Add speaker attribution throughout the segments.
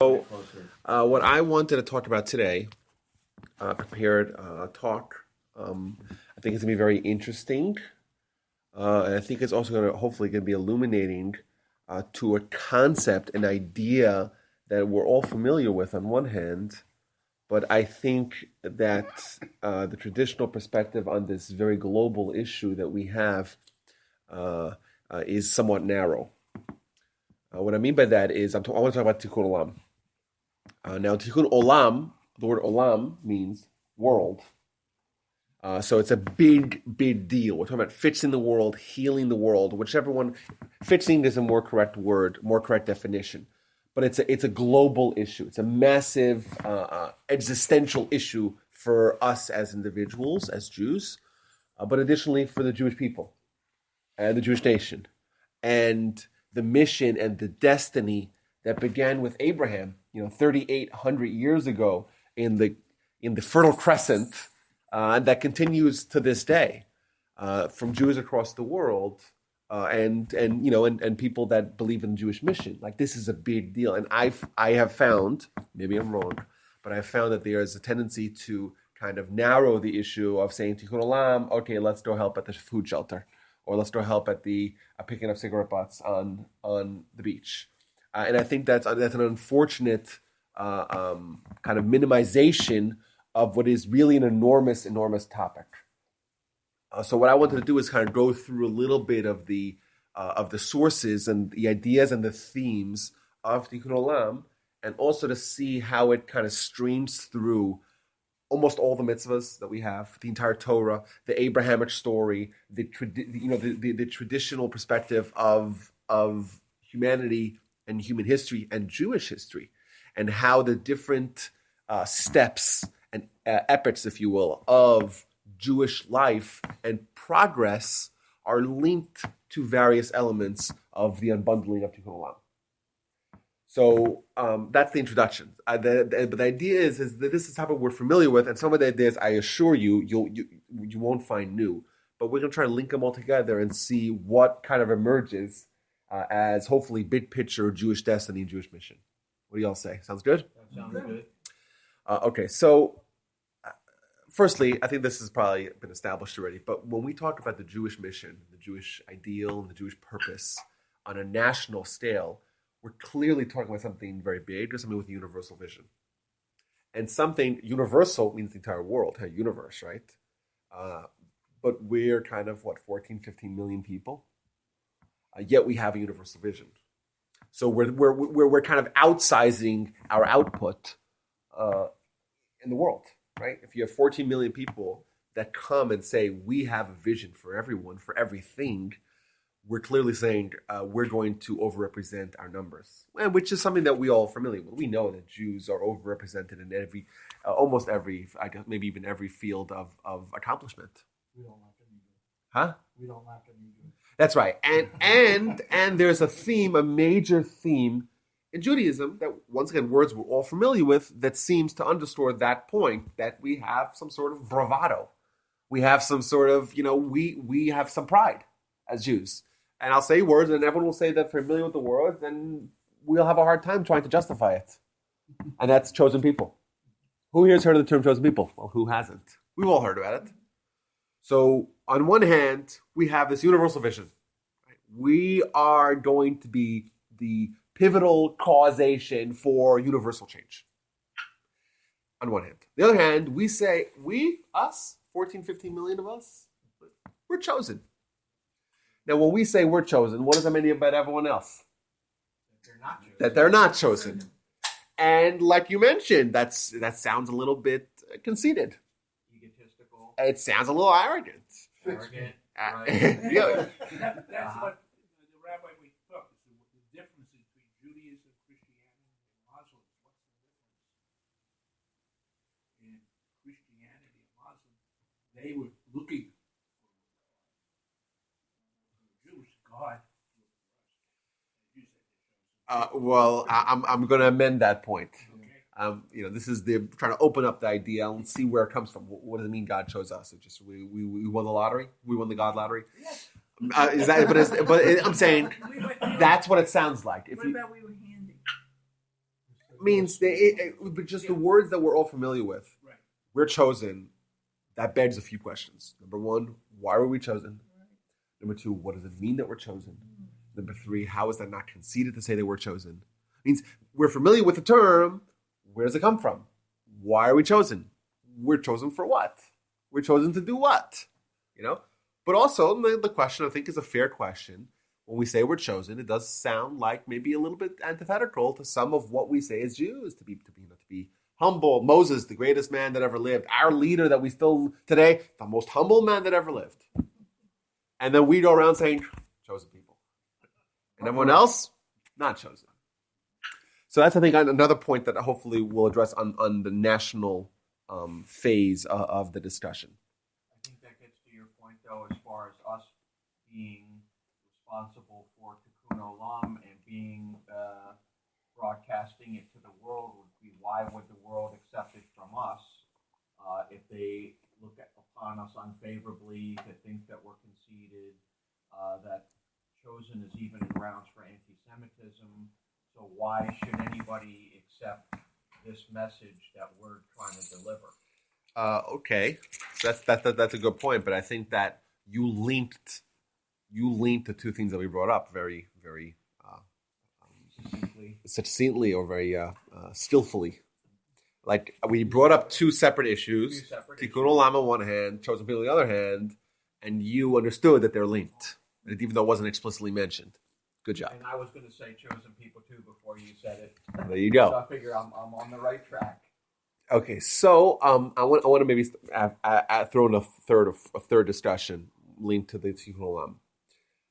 Speaker 1: So, what I wanted to talk about today, prepared talk, I think it's going to be very interesting. And I think it's also going to hopefully going to be illuminating to a concept, an idea that we're all familiar with on one hand, but I think that the traditional perspective on this very global issue that we have is somewhat narrow. What I mean by that is I want to talk about Tikkun Olam. Now, Tikkun Olam, the word Olam means world. So it's a big, big deal. We're talking about fixing the world, healing the world, whichever one. Fixing is a more correct word, more correct definition. But it's a global issue. It's a massive existential issue for us as individuals, as Jews, but additionally for the Jewish people and the Jewish nation, and the mission and the destiny that began with Abraham, 3,800 years ago in the Fertile Crescent, and that continues to this day from Jews across the world, and people that believe in the Jewish mission. Like, this is a big deal, and I have found, maybe I'm wrong, but I've found that there is a tendency to kind of narrow the issue of saying Tikkun Olam. Okay, let's go help at the food shelter, or let's go help at the picking up cigarette butts on the beach. And I think that's an unfortunate kind of minimization of what is really an enormous, enormous topic. So what I wanted to do is kind of go through a little bit of the sources and the ideas and the themes of Tikkun Olam, and also to see how it kind of streams through almost all the mitzvahs that we have, the entire Torah, the Abrahamic story, the traditional perspective of humanity and human history and Jewish history, and how the different steps and epochs, if you will, of Jewish life and progress are linked to various elements of the unbundling of Tikkun Olam. So that's the introduction. But the idea is that this is a topic we're familiar with, and some of the ideas, I assure you, you won't find new. But we're going to try to link them all together and see what kind of emerges as hopefully big picture Jewish destiny and Jewish mission. What do y'all say? Sounds good?
Speaker 2: That sounds good.
Speaker 1: Okay, so firstly, I think this has probably been established already, but when we talk about the Jewish mission, the Jewish ideal, and the Jewish purpose on a national scale, we're clearly talking about something very big, or something with a universal vision. And something universal means the entire world, a universe, right? But we're kind of, 14, 15 million people? Yet we have a universal vision. So we're kind of outsizing our output in the world, right? If you have 14 million people that come and say, we have a vision for everyone, for everything, we're clearly saying we're going to overrepresent our numbers, which is something that we all are familiar with. We know that Jews are overrepresented in almost every, I guess maybe even every field of accomplishment.
Speaker 2: We don't lack any good.
Speaker 1: Huh?
Speaker 2: We don't lack any good.
Speaker 1: That's right. And there's a theme, a major theme in Judaism that, once again, words we're all familiar with, that seems to underscore that point, that we have some sort of bravado. We have some sort of, we have some pride as Jews. And I'll say words, and everyone will say that they're familiar with the words, and we'll have a hard time trying to justify it. And that's chosen people. Who here has heard of the term chosen people? Well, who hasn't? We've all heard about it. So, on one hand, we have this universal vision. We are going to be the pivotal causation for universal change. On one hand. The other hand, we say, us, 14, 15 million of us, we're chosen. Now, when we say we're chosen, what does that mean about everyone else? That they're not chosen. And like you mentioned, that sounds a little bit conceited.
Speaker 2: Egotistical.
Speaker 1: It sounds a little arrogant.
Speaker 2: Arrogant. Right.
Speaker 1: Yeah.
Speaker 3: That's what the rabbi we took. The difference between Judaism, Christianity, and Muslims. What's the difference? In Christianity and Muslim, they were looking for Jews, God.
Speaker 1: Well, I'm going to amend that point.
Speaker 3: Okay.
Speaker 1: This is trying to open up the idea and see where it comes from. What does it mean God chose us? It just we won the lottery. We won the God lottery.
Speaker 3: Yes.
Speaker 1: Is that? I'm saying that's what it sounds like.
Speaker 4: What about we were handy?
Speaker 1: means but just the words that we're all familiar with.
Speaker 3: Right.
Speaker 1: We're chosen. That begs a few questions. Number one, why were we chosen? Number two, what does it mean that we're chosen? Number three, how is that not conceited to say that we're chosen? It means we're familiar with the term. Where does it come from? Why are we chosen? We're chosen for what? We're chosen to do what? But also the question I think is a fair question. When we say we're chosen, it does sound like maybe a little bit antithetical to some of what we say as Jews, to be humble. Moses, the greatest man that ever lived. Our leader that we still today, the most humble man that ever lived. And then we go around saying, chosen people. And everyone else, not chosen. So that's, I think, another point that hopefully we'll address on the national phase of the discussion.
Speaker 2: I think that gets to your point, though, as far as us being responsible for Tikkun Olam and being broadcasting it to the world would be, why would the world accept it from us if they look upon us unfavorably, to think that we're conceited, that chosen is even grounds for anti-Semitism. So why should anybody accept this message that we're trying to deliver?
Speaker 1: Okay, that's a good point, but I think that you linked the two things that we brought up very, very succinctly or very skillfully. Like, we brought up two separate issues. Tikkun Olam on one hand, chosen people on the other hand, and you understood that they're linked, even though it wasn't explicitly mentioned. Good job.
Speaker 2: And I was going to say chosen people too before you said it.
Speaker 1: There you go.
Speaker 2: So I figure I'm on the right track.
Speaker 1: Okay, so I want to maybe throw in a third discussion linked to the Tikkun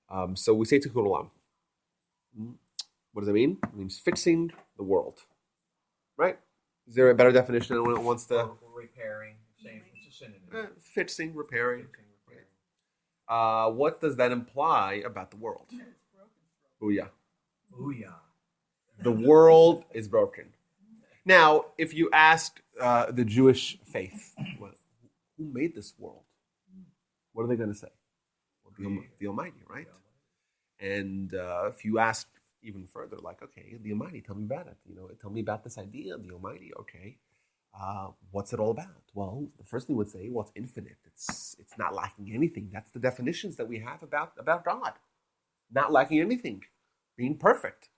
Speaker 1: Olam. So we say Tikkun Olam. What does it mean? It means fixing the world, right? Is there a better definition than anyone wants to?
Speaker 2: Or repairing, same. It's a synonym.
Speaker 1: Fixing, repairing. What does that imply about the world? Booyah.
Speaker 2: Booyah.
Speaker 1: The world is broken. Now, if you ask the Jewish faith, who made this world? What are they going to say? Well, the Almighty, right? And if you ask even further, like, okay, the Almighty, tell me about it. Tell me about this idea of the Almighty. Okay, what's it all about? Well, the first thing we would say, well, it's infinite. It's not lacking anything. That's the definitions that we have about God. Not lacking anything, being perfect.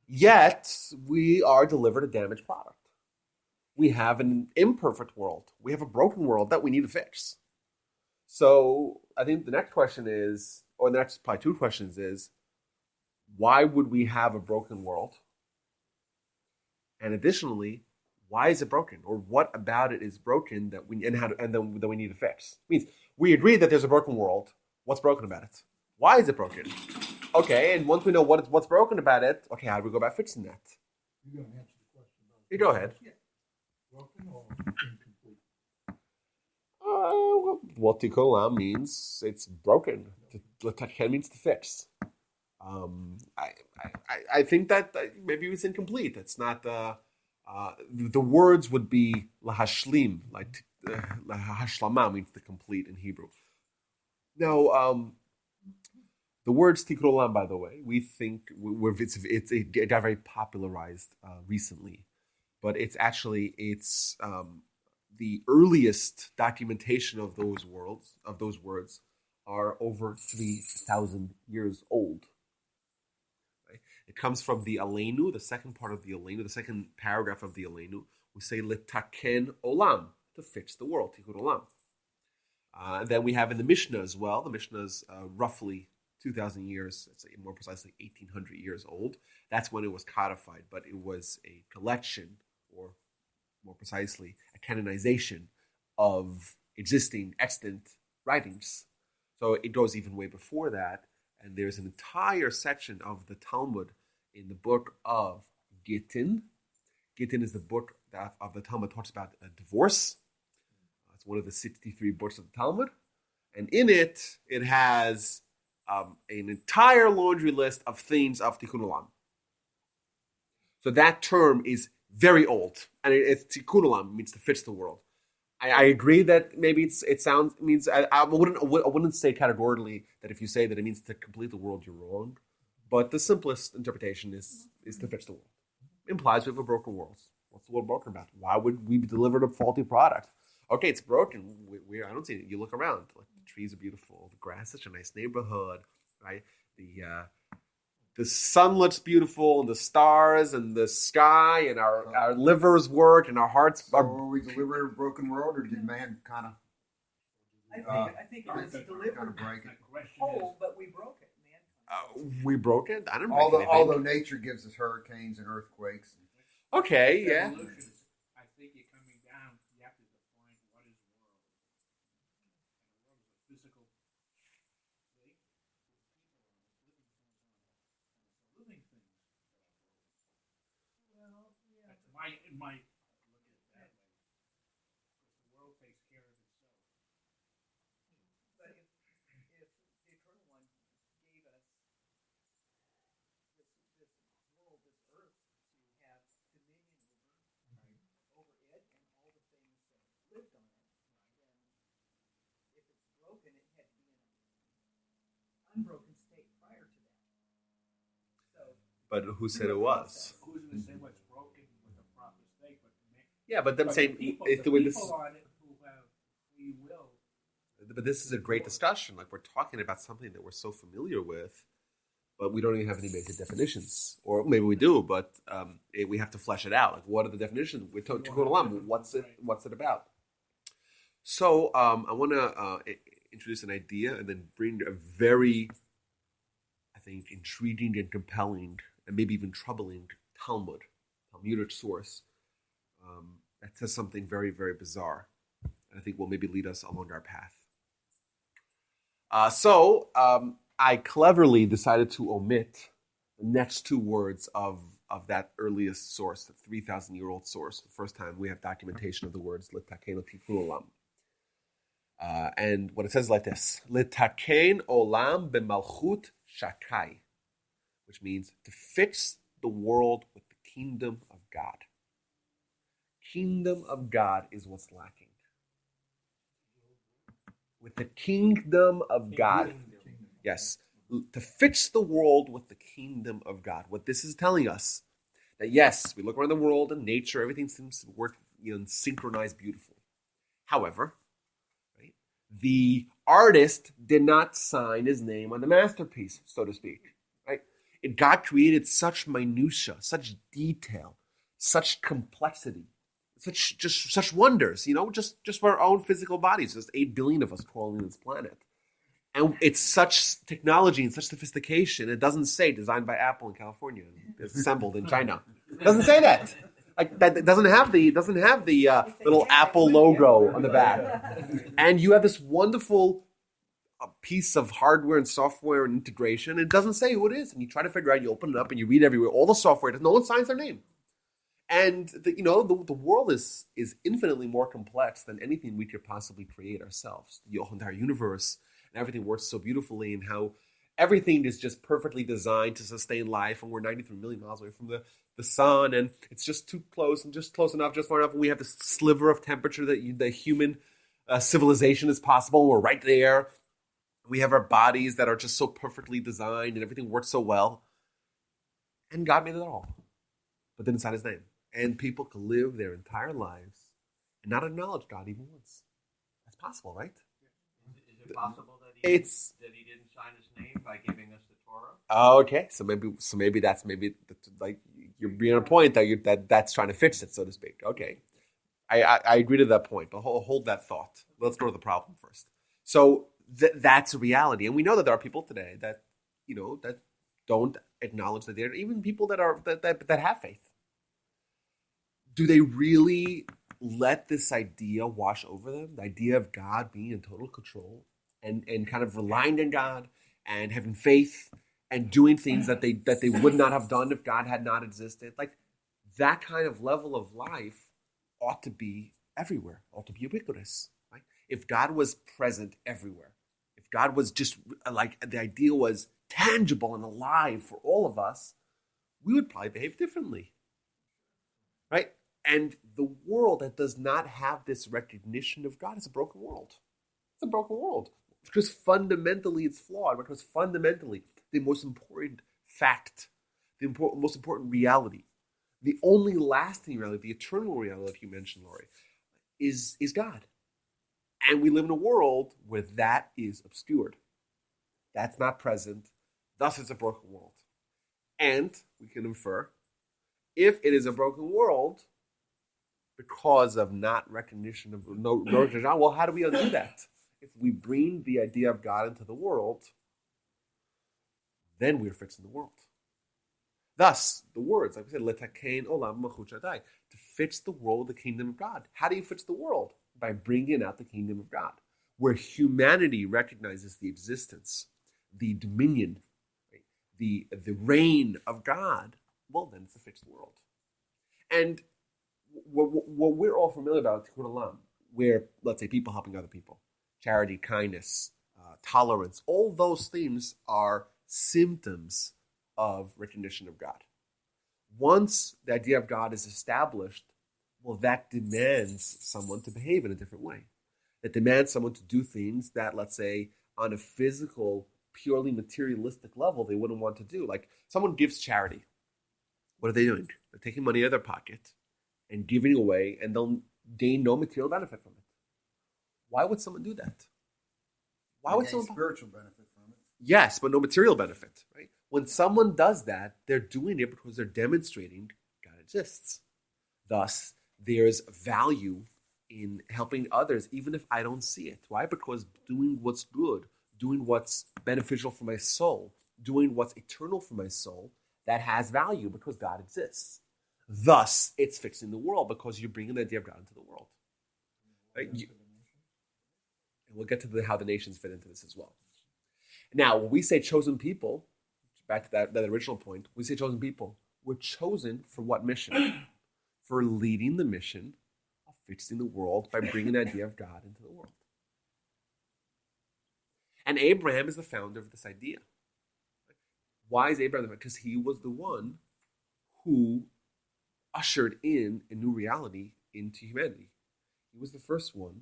Speaker 1: Yet, we are delivered a damaged product. We have an imperfect world. We have a broken world that we need to fix. So, I think the next question is, or the next probably two questions is, why would we have a broken world? And additionally, why is it broken? Or what about it is broken that we need to fix? It means we agree that there's a broken world. What's broken about it? Why is it broken? Okay, and once we know what's broken about it, okay, how do we go about fixing that?
Speaker 3: You're going to answer the question.
Speaker 1: You go ahead.
Speaker 3: Yeah. Broken or incomplete?
Speaker 1: Well, Tikkun Olam means it's broken. L'taken means to fix. I think that maybe it's incomplete. It's not the words would be lahashlim, like lahashlama means to complete in Hebrew. Now, the words Tikkun Olam, by the way, we think it got very popularized recently, but it's the earliest documentation of those words are over 3,000 years old. Right? It comes from the Aleinu, the second part of the Aleinu, the second paragraph of the Aleinu. We say L'taken Olam, to fix the world, Tikkun Olam. Then we have in the Mishnah as well. The Mishnah is roughly 2,000 years, let's say more precisely 1,800 years old. That's when it was codified, but it was a collection, or more precisely, a canonization of existing extant writings. So it goes even way before that, and there's an entire section of the Talmud in the book of Gittin. Gittin is the book of the Talmud that talks about divorce. It's one of the 63 books of the Talmud, and in it has an entire laundry list of themes of Tikkun Olam. So that term is very old, and it's Tikkun Olam, means to fix the world. I agree that maybe it means I wouldn't say categorically that if you say that it means to complete the world, you're wrong. But the simplest interpretation is to fix the world. implies we have a broken world. What's the world broken about? Why would we be delivered a faulty product? Okay, it's broken. I don't see it. You look around. Like, the trees are beautiful. The grass is such a nice neighborhood, right? The sun looks beautiful, and the stars, and the sky, and our livers work, and our hearts
Speaker 4: So
Speaker 1: are.
Speaker 4: were we delivered a broken world, or did man kind of
Speaker 5: I think it was
Speaker 4: kind
Speaker 5: delivered
Speaker 4: of break it?
Speaker 3: The question is,
Speaker 5: whole, but we broke it, man.
Speaker 1: We broke it. I didn't break anything.
Speaker 4: Although nature gives us hurricanes and earthquakes.
Speaker 1: Okay, yeah.
Speaker 3: evolution, I think you're coming down, you have to define what is world. And a world is a physical thing. Living things.
Speaker 5: Well, yeah.
Speaker 3: That's my look at it that way. Because the world takes care of itself.
Speaker 5: But if the Eternal One gave us this world, this earth, to have dominion over it and all the things that lived on it, then if it's broken, it had to be in an unbroken state prior to that. So
Speaker 1: But who said it was?
Speaker 3: Who's going to say what's broken with a proper state? But
Speaker 1: Yeah, but them
Speaker 3: but
Speaker 1: saying
Speaker 3: the people,
Speaker 1: if
Speaker 3: the
Speaker 1: the way this.
Speaker 3: people on it who have free will.
Speaker 1: But this is a great discussion. Like, we're talking about something that we're so familiar with, but we don't even have any basic definitions, or maybe we do, but we have to flesh it out. Like, what are the definitions? We're to Olam. What's it about? So I want to introduce an idea and then bring a very, I think, intriguing and compelling and maybe even troubling Talmudic source that says something very, very bizarre, and I think will maybe lead us along our path. So I cleverly decided to omit the next two words of that earliest source, the 3,000-year-old source. The first time we have documentation of the words "litaken tikkun olam," and what it says is like this: "Litaken olam b'malchut shakai," which means to fix the world with the kingdom of God. Kingdom of God is what's lacking. With the kingdom of God. Yes. To fix the world with the kingdom of God. What this is telling us, that yes, we look around the world and nature, everything seems to work, synchronized beautifully. However, right, the artist did not sign his name on the masterpiece, so to speak. Right? God created such minutia, such detail, such complexity, such wonders, just for our own physical bodies. There's 8 billion of us crawling on this planet. And it's such technology and such sophistication. It doesn't say designed by Apple in California and assembled in China. It doesn't say that. Like, that it doesn't have the little Apple logo on the back. And you have this wonderful piece of hardware and software and integration. It doesn't say who it is. And you try to figure out, you open it up and you read everywhere, all the software, no one signs their name. And the world is infinitely more complex than anything we could possibly create ourselves. The entire universe and everything works so beautifully, and how everything is just perfectly designed to sustain life. And we're 93 million miles away from the sun, and it's just too close and just close enough, just far enough. And we have this sliver of temperature that the human civilization is possible. We're right there. We have our bodies that are just so perfectly designed, and everything works so well. And God made it all, but didn't sign his name. And people can live their entire lives and not acknowledge God even once. That's possible, right?
Speaker 2: Is it possible that he didn't sign his name by giving us the Torah?
Speaker 1: Okay, so maybe that's like you're being on a point that that's trying to fix it, so to speak. Okay, I agree to that point, but hold that thought. Let's go to the problem first. So that's a reality, and we know that there are people today that that don't acknowledge that they're even people that have faith. Do they really let this idea wash over them? The idea of God being in total control and kind of relying on God and having faith and doing things that they would not have done if God had not existed. Like, that kind of level of life ought to be everywhere, ought to be ubiquitous. Right? If God was present everywhere, if God was just like the idea was tangible and alive for all of us, we would probably behave differently. Right? And the world that does not have this recognition of God is a broken world. It's a broken world. Because fundamentally it's flawed. Because fundamentally the most important fact, most important reality, The only lasting reality, the eternal reality, like you mentioned, Laurie, is God. And we live in a world where that is obscured. That's not present. Thus, it's a broken world. And we can infer, if it is a broken world, because of not recognition of no recognition, well, how do we undo that? If we bring the idea of God into the world, then we're fixing the world. Thus, the words, like we said, letakein olam malchut Shaddai, to fix the world, the kingdom of God. How do you fix the world? By bringing out the kingdom of God, where humanity recognizes the existence, the dominion, right? the reign of God. Well, then it's a fixed world. And what we're all familiar about, Tikkun Olam, where, let's say, people helping other people, charity, kindness, tolerance, all those things are symptoms of recognition of God. Once the idea of God is established, well, that demands someone to behave in a different way. It demands someone to do things that, let's say, on a physical, purely materialistic level, they wouldn't want to do. Like someone gives charity. What are they doing? They're taking money out of their pocket and giving it away, and they'll gain no material benefit from it. Why would someone do that? Why would someone
Speaker 4: spiritual benefit from it?
Speaker 1: Yes, but no material benefit, right? When someone does that, they're doing it because they're demonstrating God exists. Thus, there's value in helping others, even if I don't see it. Why? Because doing what's good, doing what's beneficial for my soul, doing what's eternal for my soul, that has value because God exists. Thus, it's fixing the world because you're bringing the idea of God into the world. Right? And we'll get to how the nations fit into this as well. Now, when we say chosen people, back to that original point, we say chosen people, we're chosen for what mission? For leading the mission of fixing the world by bringing the idea of God into the world. And Abraham is the founder of this idea. Why is Abraham the founder? Because he was the one who ushered in a new reality into humanity. He was the first one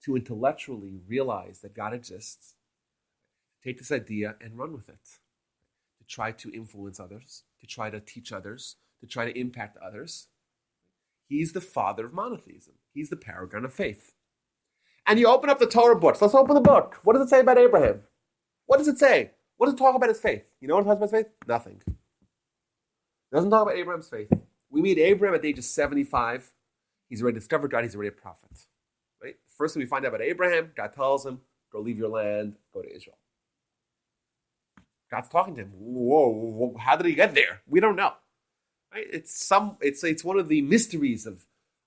Speaker 1: to intellectually realize that God exists, take this idea and run with it, to try to influence others, to try to teach others, to try to impact others. He's the father of monotheism. He's the paragon of faith. And you open up the Torah books. Let's open the book. What does it say about Abraham? What does it say? What does it talk about his faith? You know what it talks about his faith? Nothing. It doesn't talk about Abraham's faith. We meet Abraham at the age of 75. He's already discovered God. He's already a prophet. Right? First thing we find out about Abraham, God tells him, go leave your land, go to Israel. God's talking to him. Whoa, how did he get there? We don't know. Right? It's one of the mysteries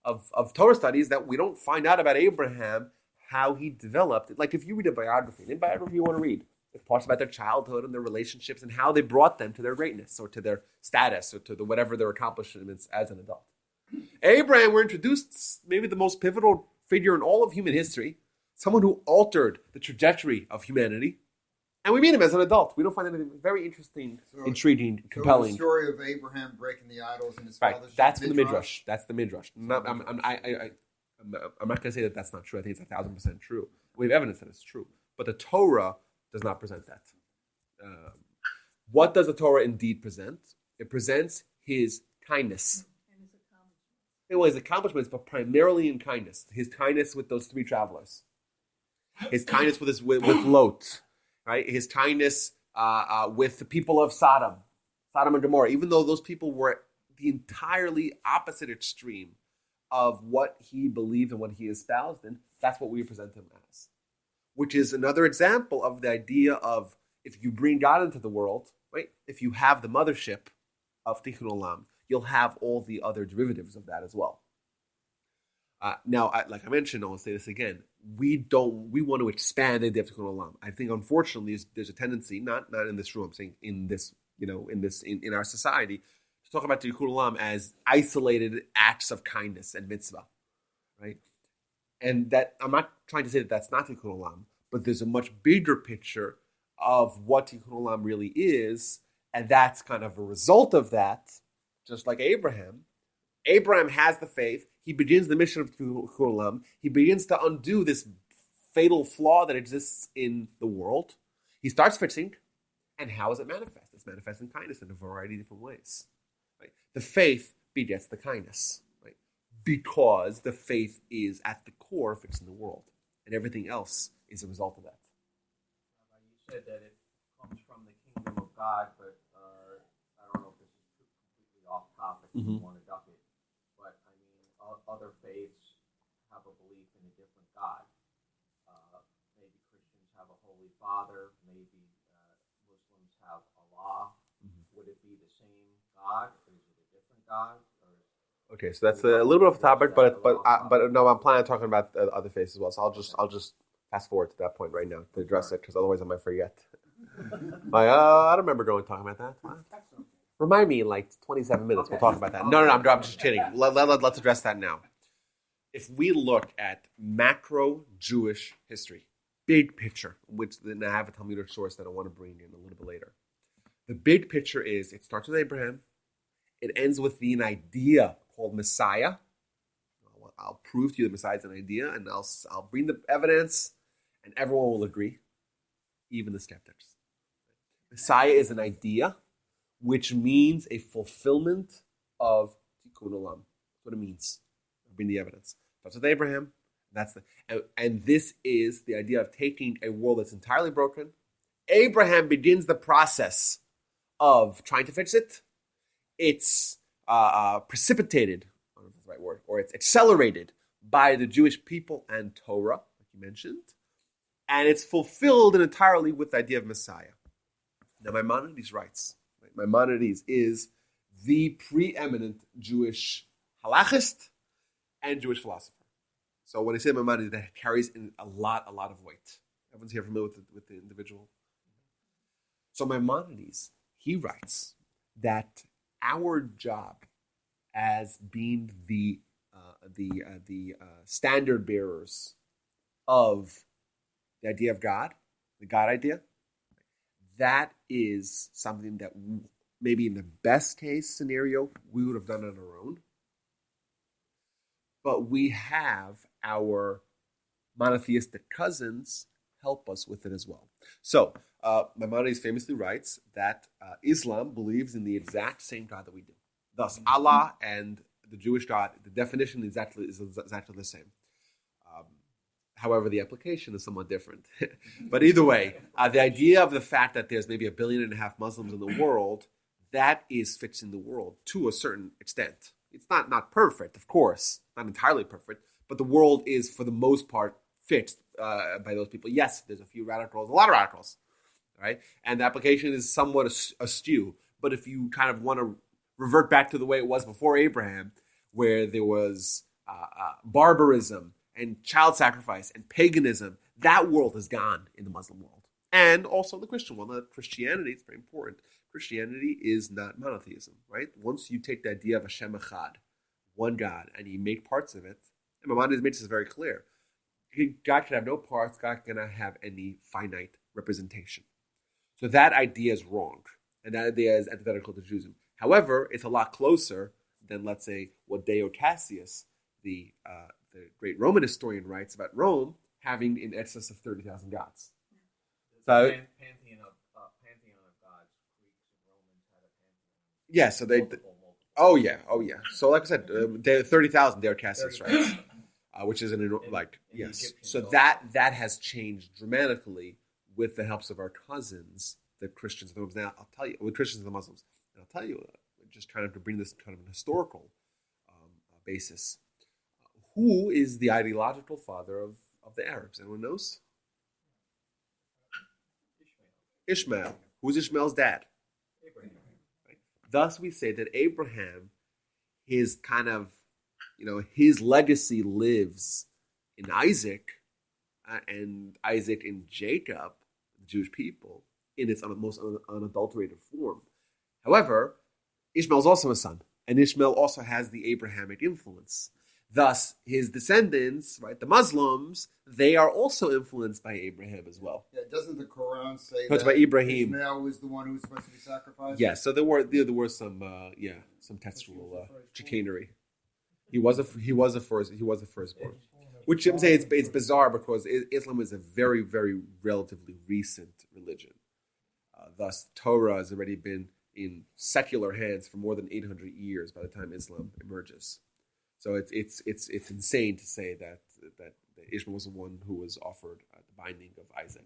Speaker 1: of Torah studies that we don't find out about Abraham, how he developed. Like if you read a biography, any biography you want to read, it talks about their childhood and their relationships and how they brought them to their greatness or to their status or to whatever their accomplishments as an adult. Abraham, we're introduced maybe the most pivotal figure in all of human history, someone who altered the trajectory of humanity. And we meet him as an adult. We don't find anything very interesting, intriguing, compelling.
Speaker 4: The story of Abraham breaking the idols in his father's
Speaker 1: Right, that's from the Midrash. That's the Midrash. I'm not going to say that that's not true. I think it's 1,000% true. We have evidence that it's true. But the Torah does not present that. What does the Torah indeed present? It presents his kindness.
Speaker 5: And his accomplishments.
Speaker 1: It was accomplishments, but primarily in kindness. His kindness with those three travelers. His kindness with Lot. Right? His kindness with the people of Sodom and Gomorrah, even though those people were the entirely opposite extreme of what he believed and what he espoused in, that's what we present him as. Which is another example of the idea of if you bring God into the world, right? If you have the mothership of Tikkun Olam, you'll have all the other derivatives of that as well. Now, like I mentioned, I'll say this again. We want to expand the idea of Tikkun Olam. I think, unfortunately, there's a tendency, not in this room, I'm saying in this, in our society, to talk about Tikkun Olam as isolated acts of kindness and mitzvah, right? And that I'm not trying to say that that's not Tikkun Olam, but there's a much bigger picture of what Tikkun Olam really is, and that's kind of a result of that. Just like Abraham has the faith. He begins the mission of Tikkun Olam. He begins to undo this fatal flaw that exists in the world. He starts fixing, and how does it manifest? It's manifest in kindness in a variety of different ways. Right? The faith begets the kindness, right? Because the faith is at the core of fixing the world, and everything else is a result of that.
Speaker 2: You said that it comes from the kingdom of God, but I don't know if this is completely off topic. If you want to duck it, but I mean, other faiths have a belief in a different God. Maybe Christians have a Holy Father. Maybe Muslims have Allah. Would it be the same God, or is it a different God? Or
Speaker 1: Okay, so that's a little bit off topic, but no, I'm planning on talking about other faiths as well. So I'll just fast forward to that point right now to address it, because otherwise I might forget. I don't remember going talking about that. What? Remind me in like 27 minutes. We'll talk about that. No, I'm just kidding. Let's address that now. If we look at macro Jewish history, big picture, which then I have a Talmudic source that I want to bring in a little bit later. The big picture is it starts with Abraham. It ends with an idea called Messiah. I'll prove to you the Messiah is an idea, and I'll bring the evidence, and everyone will agree, even the skeptics. Messiah is an idea, which means a fulfillment of Tikkun Olam. That's what it means. I'll bring the evidence. Starts with Abraham. And this is the idea of taking a world that's entirely broken. Abraham begins the process of trying to fix it. It's precipitated, I don't know if that's the right word, or it's accelerated by the Jewish people and Torah, like you mentioned. And it's fulfilled entirely with the idea of Messiah. Now, Maimonides writes, right? Maimonides is the preeminent Jewish halachist and Jewish philosopher. So when I say Maimonides, that carries in a lot of weight. Everyone's here familiar with the individual. So Maimonides, he writes that our job as being the standard bearers of the idea of God, the God idea, that is something that maybe in the best case scenario, we would have done on our own. But we have our monotheistic cousins help us with it as well. So, Maimonides famously writes that Islam believes in the exact same God that we do. Thus, Allah and the Jewish God, the definition is exactly the same. However, the application is somewhat different. But either way, the idea of the fact that there's maybe 1.5 billion Muslims in the world, that is fixing the world to a certain extent. It's not perfect, of course, not entirely perfect, but the world is, for the most part, fixed by those people. Yes, there's a few radicals, a lot of radicals, right? And the application is somewhat askew. But if you kind of want to revert back to the way it was before Abraham, where there was barbarism and child sacrifice and paganism, that world is gone in the Muslim world. And also the Christian world. Christianity is very important. Christianity is not monotheism, right? Once you take the idea of Hashem Echad, one God, and you make parts of it, and Maimonides makes this very clear. God can have no parts. God cannot have any finite representation. So that idea is wrong, and that idea is antithetical to Judaism. However, it's a lot closer than, let's say, what Dio Cassius, the great Roman historian, writes about Rome having in excess of 30,000 gods. So
Speaker 2: pantheon of gods. Greeks and Romans had a pantheon.
Speaker 1: Yeah, so they.
Speaker 2: Multiple.
Speaker 1: Oh yeah. So like I said, 30,000. Dio Cassius writes, which is yes. So that has changed dramatically with the helps of our cousins, the Christians and the Muslims. Now I'll tell you, with Christians and the Muslims, and I'll tell you, just trying to bring this kind of an historical basis. Who is the ideological father of the Arabs? Anyone knows? Ishmael. Who's Ishmael's dad?
Speaker 2: Abraham.
Speaker 1: Right? Thus, we say that Abraham, his kind of, his legacy lives in Isaac, and Isaac in Jacob, the Jewish people, in its most unadulterated form. However, Ishmael is also a son, and Ishmael also has the Abrahamic influence. Thus, his descendants, right, the Muslims, they are also influenced by Abraham as well.
Speaker 4: Yeah, doesn't the Quran say
Speaker 1: Talks
Speaker 4: that
Speaker 1: about Ibrahim.
Speaker 4: Ishmael was the one who was supposed to be sacrificed?
Speaker 1: Yeah, so there were some textual chicanery. He was a firstborn, which I'm saying it's bizarre because Islam is a very, very relatively recent religion. Thus, Torah has already been in secular hands for more than 800 years by the time Islam emerges. So it's insane to say that Ishmael was the one who was offered the binding of Isaac.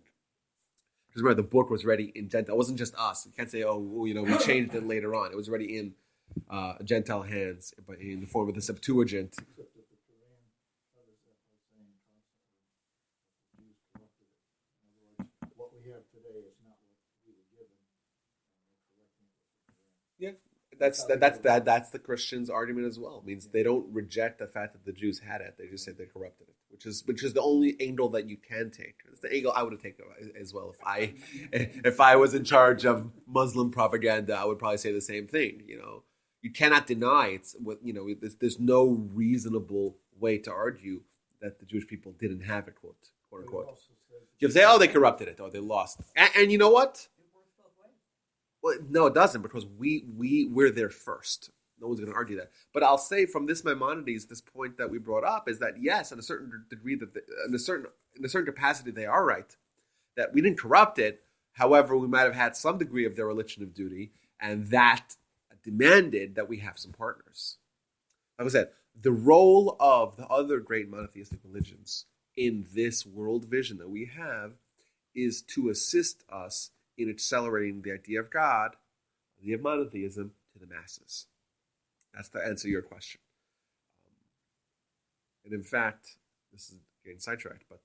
Speaker 1: Because remember, the book was ready in Gentile. It wasn't just us. You can't say, we changed it later on. It was already in Gentile hands, but in the form of the Septuagint.
Speaker 6: Except that the Quran covers that by saying constantly the Jews corrupted it. In other words, what we have today is not what we were given, and we're correcting it with the Quran.
Speaker 1: Yeah, that's the Christians' argument as well. It means they don't reject the fact that the Jews had it; they just say they corrupted it, which is the only angle that you can take. It's the angle I would have taken as well if I was in charge of Muslim propaganda. I would probably say the same thing. You cannot deny it's what There's no reasonable way to argue that the Jewish people didn't have it, quote unquote. You say, they corrupted it, or they lost, and you know what?
Speaker 5: It works both ways.
Speaker 1: Well, no, it doesn't, because we're there first. No one's going to argue that. But I'll say from this Maimonides, this point that we brought up is that yes, in a certain degree, in a certain capacity, they are right. That we didn't corrupt it. However, we might have had some degree of their religion of duty, and that demanded that we have some partners. Like I said, the role of the other great monotheistic religions in this world vision that we have is to assist us in accelerating the idea of God, the idea of monotheism, to the masses. That's to answer your question. And in fact, this is getting sidetracked, but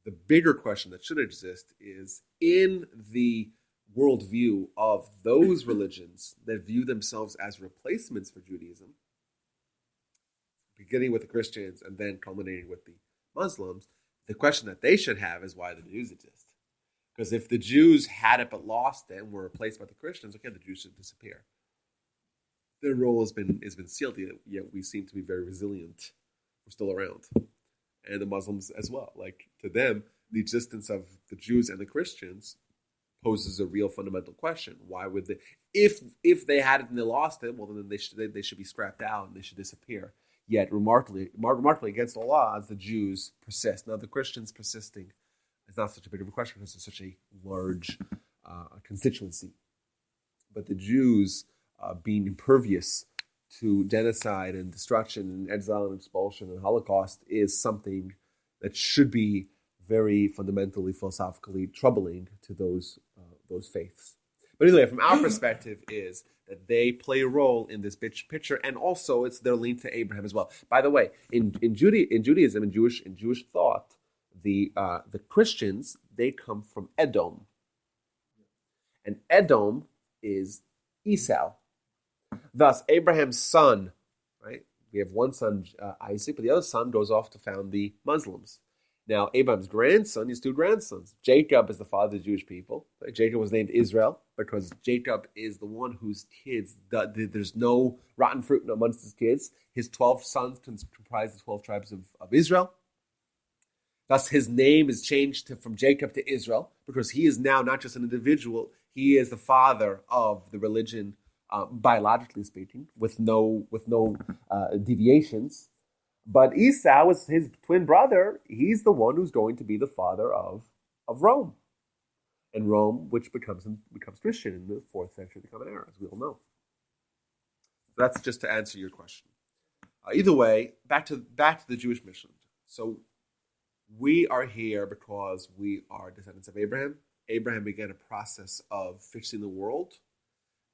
Speaker 1: the bigger question that should exist is in the worldview of those religions that view themselves as replacements for Judaism, beginning with the Christians and then culminating with the Muslims, the question that they should have is why the Jews exist. Because if the Jews had it but lost it and were replaced by the Christians, okay, the Jews should disappear. Their role has been sealed, yet we seem to be very resilient. We're still around. And the Muslims as well. Like, to them, the existence of the Jews and the Christians poses a real fundamental question. Why would they, if they had it and they lost it, well, then they should be scrapped out and they should disappear. Yet, remarkably against all odds, the Jews persist. Now, the Christians persisting is not such a big of a question because it's such a large constituency. But the Jews being impervious to genocide and destruction and exile and expulsion and Holocaust is something that should be very fundamentally, philosophically troubling to those faiths. But anyway, from our perspective is that they play a role in this picture, and also it's their link to Abraham as well. By the way, in Judaism, in Jewish thought, the Christians, they come from Edom, and Edom is Esau. Thus, Abraham's son, right? We have one son, Isaac, but the other son goes off to found the Muslims. Now, Abraham's grandson, his two grandsons. Jacob is the father of the Jewish people. Right? Jacob was named Israel because Jacob is the one whose kids, there's no rotten fruit amongst his kids. His 12 sons comprise the 12 tribes of Israel. Thus, his name is changed from Jacob to Israel because he is now not just an individual, he is the father of the religion, biologically speaking, with no deviations. But Esau was his twin brother. He's the one who's going to be the father of Rome. And Rome, which becomes Christian in the 4th century of the Common Era, as we all know. So that's just to answer your question. Either way, back to the Jewish mission. So we are here because we are descendants of Abraham. Abraham began a process of fixing the world.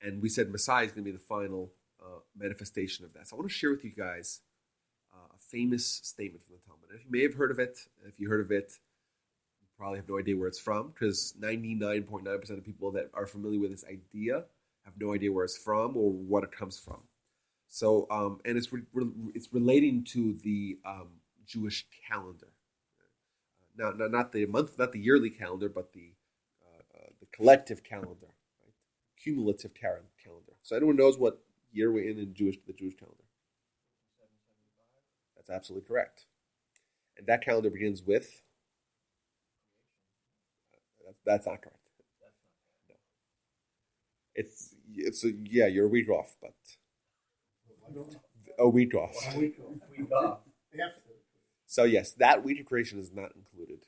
Speaker 1: And we said Messiah is going to be the final manifestation of that. So I want to share with you guys a famous statement from the Talmud. If you may have heard of it, if you heard of it, you probably have no idea where it's from, because 99.9% of people that are familiar with this idea have no idea where it's from or what it comes from. So, and it's relating to the Jewish calendar. Now, not the month, not the yearly calendar, but the collective calendar, right? Cumulative calendar. So, anyone knows what year we're in the Jewish calendar? That's absolutely correct. And that calendar begins with. That's not correct. No. It's you're a week off, but a week off. So yes, that week of creation is not included.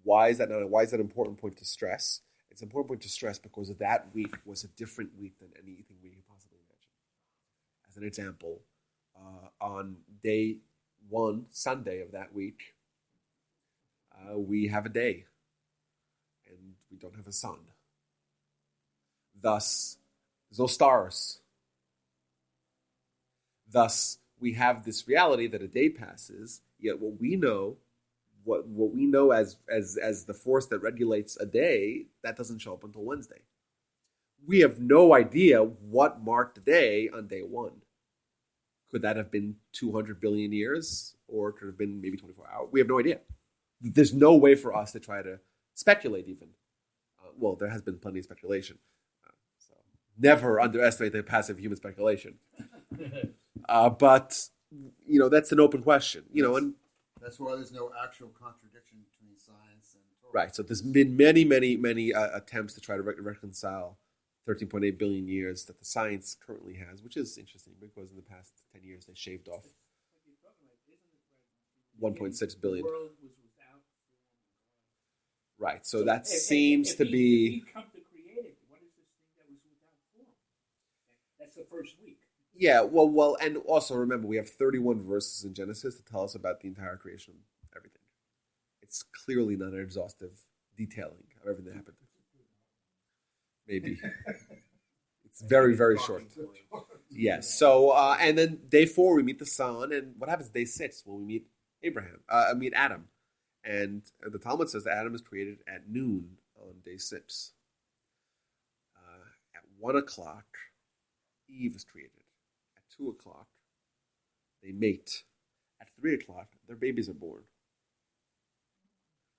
Speaker 1: Why is that not? Why is that an important point to stress? It's an important point to stress because that week was a different week than anything we could possibly imagine. As an example, on day 1, Sunday of that week, we have a day, and we don't have a sun. Thus, there's no stars. Thus, we have this reality that a day passes, yet what we know as the force that regulates a day, that doesn't show up until Wednesday. We have no idea what marked the day on day 1. Could that have been 200 billion years, or could it have been maybe 24 hours? We have no idea. There's no way for us to try to speculate even. Well, there has been plenty of speculation. So never underestimate the passive human speculation. But, that's an open question. And
Speaker 4: That's why there's no actual contradiction between science and Torah.
Speaker 1: right. So there's been many, many, many attempts to try to reconcile 13.8 billion years that the science currently has, which is interesting because in the past 10 years they shaved off 1.6 billion.
Speaker 3: The world was without form.
Speaker 1: Right. So that seems to be...
Speaker 3: If you come to create it, what is this thing that was without form? That's the first week.
Speaker 1: Yeah, well, and also remember, we have 31 verses in Genesis to tell us about the entire creation of everything. It's clearly not an exhaustive detailing of everything that happened. Maybe. It's very, very short. Yes. So, and then day 4, we meet the sun, and what happens day 6? Well, we meet meet Adam. And the Talmud says that Adam is created at noon on day 6. At 1 o'clock, Eve is created. 2 o'clock, they mate. At 3 o'clock, their babies are born.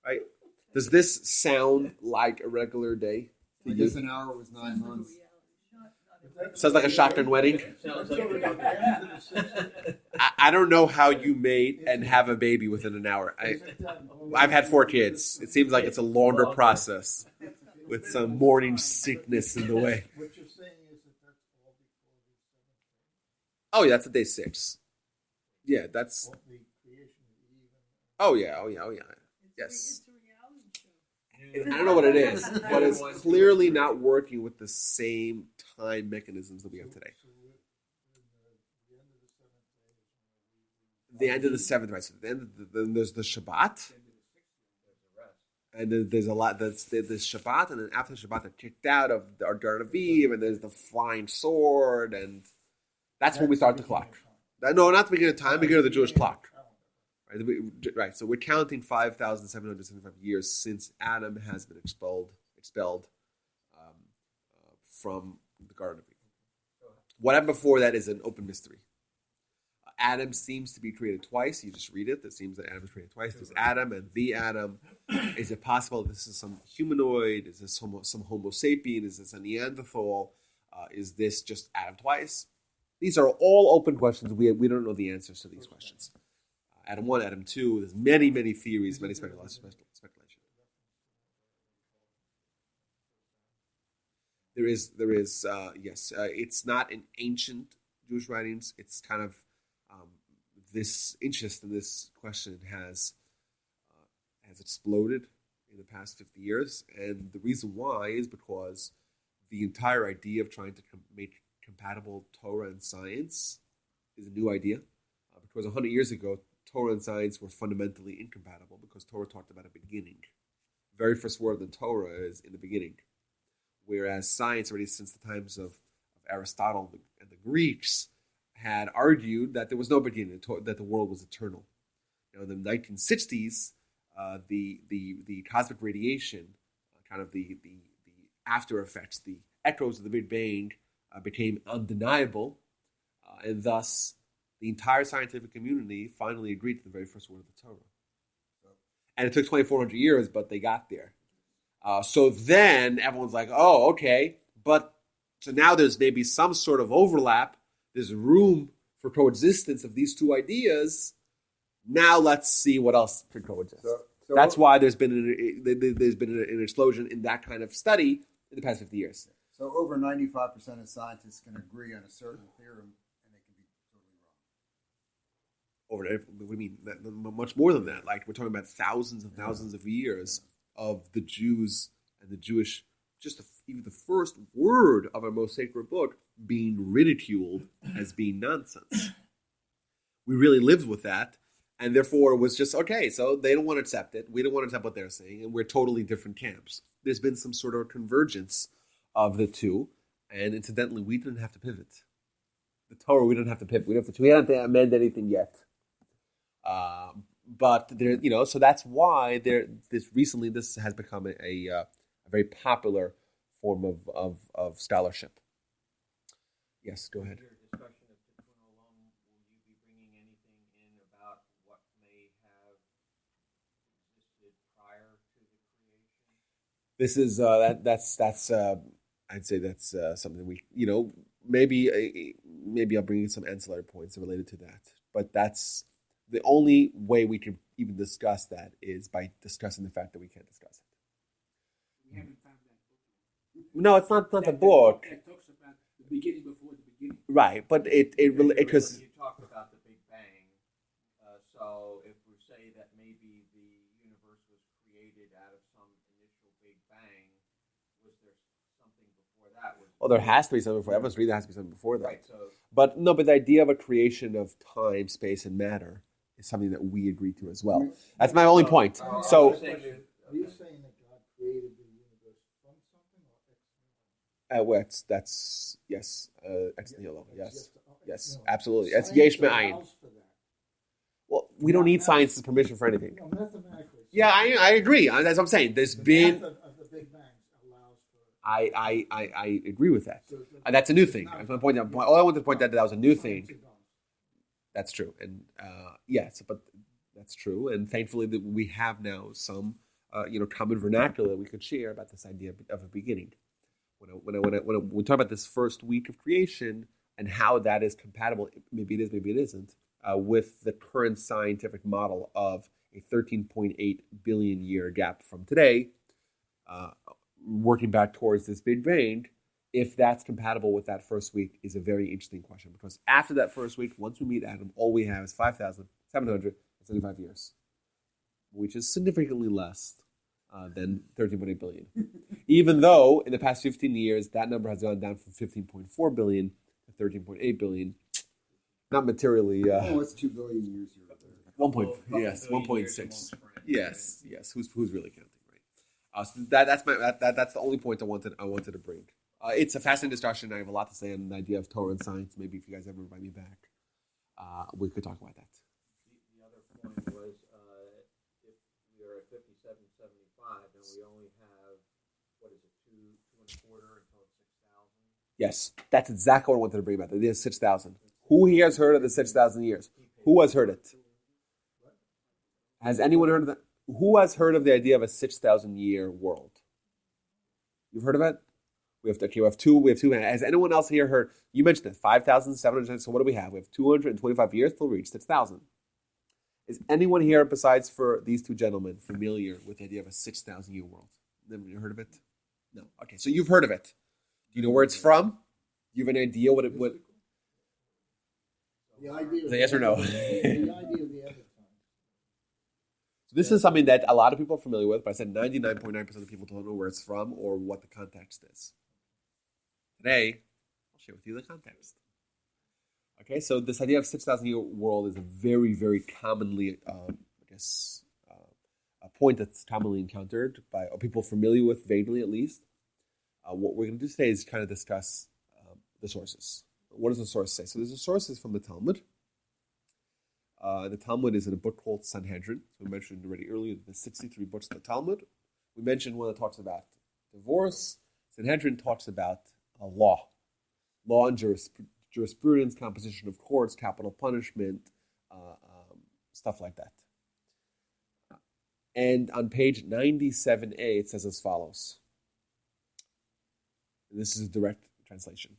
Speaker 1: Right? Does this sound like a regular day to
Speaker 4: I
Speaker 1: you?
Speaker 4: guess an hour was 9 months.
Speaker 1: Sounds like a shotgun wedding. I don't know how you mate and have a baby within an hour. I've had 4 kids. It seems like it's a longer process with some morning sickness in the way.
Speaker 6: What you're saying is that that's all before the seventh day.
Speaker 1: Oh, yeah, that's a day 6. Yeah, that's...
Speaker 6: What the creation of Eve and
Speaker 1: Oh, yeah. Yes.
Speaker 5: It's a reality show.
Speaker 1: I don't know what it is, but it's clearly not working with the same time mechanisms that we have today.
Speaker 6: so the end of the seventh day is when we
Speaker 1: The end of the 7th, right? So then there's the Shabbat, and then there's a lot. There's Shabbat, and then after Shabbat, they're kicked out of the Garden of Eve, and there's the flying sword, and that's when we start the clock. No, not the beginning of time, beginning of the Jewish clock. Right, so we're counting 5,775 years since Adam has been expelled from the Garden of Eden. What happened before that is an open mystery. Adam seems to be created twice. You just read it. It seems that Adam is created twice. There's Adam and the Adam. Is it possible this is some humanoid? Is this some Homo sapien? Is this a Neanderthal? Is this just Adam twice? These are all open questions. We don't know the answers to these questions. Adam 1, Adam 2. There's many, many theories, many speculation. There is. Yes. It's not in ancient Jewish writings. It's kind of this interest in this question has exploded in the past 50 years, and the reason why is because the entire idea of trying to make compatible Torah and science is a new idea. Because 100 years ago, Torah and science were fundamentally incompatible because Torah talked about a beginning. The very first word in the Torah is in the beginning. Whereas science, already since the times of Aristotle and the Greeks, had argued that there was no beginning, that the world was eternal. Now, in the 1960s, the cosmic radiation, kind of the after effects, the echoes of the Big Bang, became undeniable, and thus the entire scientific community finally agreed to the very first word of the Torah. And it took 2,400 years, but they got there. So then everyone's like, oh, okay. But so now there's maybe some sort of overlap. There's room for coexistence of these two ideas. Now let's see what else can coexist.
Speaker 4: So
Speaker 1: That's why there's been an explosion in that kind of study in the past 50 years.
Speaker 4: So over 95% of scientists can agree on a certain theorem, and they can be totally wrong.
Speaker 1: What do you mean? Much more than that. Like we're talking about thousands and thousands of years of the Jews and the Jewish just even the first word of our most sacred book being ridiculed as being nonsense. We really lived with that, and therefore it was just, okay, so they don't want to accept it. We don't want to accept what they're saying, and we're totally different camps. There's been some sort of convergence of the two, and incidentally, we didn't have to pivot. The Torah, we didn't have to pivot. We haven't to amend anything yet. But there, so that's why this has become a very popular form of scholarship. Yes, go ahead.
Speaker 2: Your discussion of Tikkun Olam, will you be bringing anything in about what may have existed prior to the creation?
Speaker 1: This is that's I'd say that's something we maybe I'll bring in some ancillary points related to that, but that's the only way we can even discuss that is by discussing the fact that we can't discuss it.
Speaker 3: We haven't found that book.
Speaker 1: No, it's not the book,
Speaker 3: That talks about the beginning before the beginning.
Speaker 1: right? But it because
Speaker 2: You talked about the Big Bang, so if we say that maybe the universe was created out of some initial Big Bang, was there something before that?
Speaker 1: there has to be something before. Everyone's reading there has to be something before that.
Speaker 2: Right, so
Speaker 1: But the idea of a creation of time, space, and matter is something that we agree to as well. That's my only point. So,
Speaker 6: Are you saying that God created the universe from something or
Speaker 1: well, that's yes, ex nihilo, yes,
Speaker 6: just,
Speaker 1: yes,
Speaker 6: you know,
Speaker 1: absolutely. That's
Speaker 6: science
Speaker 1: yesh me'ayin.
Speaker 6: allows for that.
Speaker 1: Well, we don't need science's permission for anything.
Speaker 6: No, mathematically.
Speaker 1: Yeah, I agree. That's what I'm saying. There's
Speaker 6: The
Speaker 1: been.
Speaker 6: math of the Big Bang allows for.
Speaker 1: I agree with that.
Speaker 6: So
Speaker 1: That's a new thing. I want to point out. All I wanted to point out that was a new thing.
Speaker 6: Science allows.
Speaker 1: That's true, and yes, but that's true. And thankfully, that we have now some, common vernacular that we could share about this idea of a beginning. When we talk about this first week of creation and how that is compatible, maybe it is, maybe it isn't, with the current scientific model of a 13.8 billion year gap from today, working back towards this Big Bang. If that's compatible with that first week is a very interesting question, because after that first week, once we meet Adam, all we have is 5,775 years, which is significantly less than 13.8 billion. Even though in the past 15 years, that number has gone down from 15.4 billion to 13.8 billion. Not materially.
Speaker 4: It's 2 billion years here.
Speaker 1: 1.6. Yes. Who's really counting, right? So that's the only point I wanted to bring. It's a fascinating discussion. I have a lot to say on the idea of Torah and science. Maybe if you guys ever invite me back, we could talk about that.
Speaker 2: the other point was, if we are at 57.75, and we only have, what is it, two and a quarter until it's 6,000?
Speaker 1: Yes, that's exactly what I wanted to bring about. The idea of 6,000. Who here has heard of the 6,000 years? Who has heard it? Has anyone heard of that? Who has heard of the idea of a 6,000 year world? You've heard of it? We have two. Has anyone else here heard? You mentioned it, 5,700. So what do we have? We have 225 years till we reach 6,000. Is anyone here, besides for these two gentlemen, familiar with the idea of a 6,000 year world? Never heard of it? No. Okay, so you've heard of it. Do you know where it's from? Do you have an idea what it would?
Speaker 6: The idea of
Speaker 1: Yes or no?
Speaker 6: the idea of the other time.
Speaker 1: So this is something that a lot of people are familiar with, but I said 99.9% of people don't know where it's from or what the context is. Today, I'll share with you the context. Okay, so this idea of 6,000 year world is a very, very commonly, a point that's commonly encountered by people familiar with, vaguely at least. What we're going to do today is kind of discuss the sources. What does the source say? So there's a sources from the Talmud. The Talmud is in a book called Sanhedrin. So we mentioned already earlier the 63 books of the Talmud. We mentioned one that talks about divorce. Sanhedrin talks about law and jurisprudence, composition of courts, capital punishment, stuff like that. And on page 97a, it says as follows. And this is a direct translation.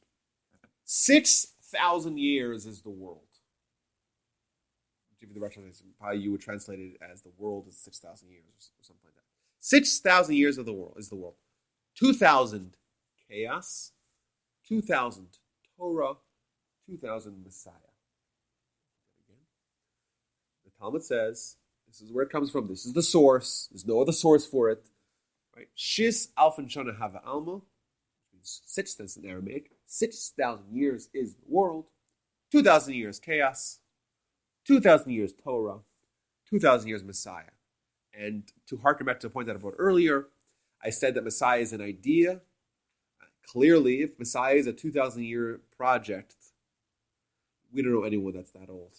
Speaker 1: 6,000 years is the world. Give you the direct translation. Probably you would translate it as the world is 6,000 years or something like that. 6,000 years of the world is the world. 2,000 chaos, 2,000 Torah, 2,000 Messiah. Again, the Talmud says, this is where it comes from. This is the source. There's no other source for it. Right? Shis Alfin Shana Hava Alma, means 6,000 in Aramaic. 6,000 years is the world. 2,000 years chaos. 2,000 years Torah. 2,000 years Messiah. And to harken back to the point that I brought earlier, I said that Messiah is an idea. Clearly, if Messiah is a 2,000-year project, we don't know anyone that's that old,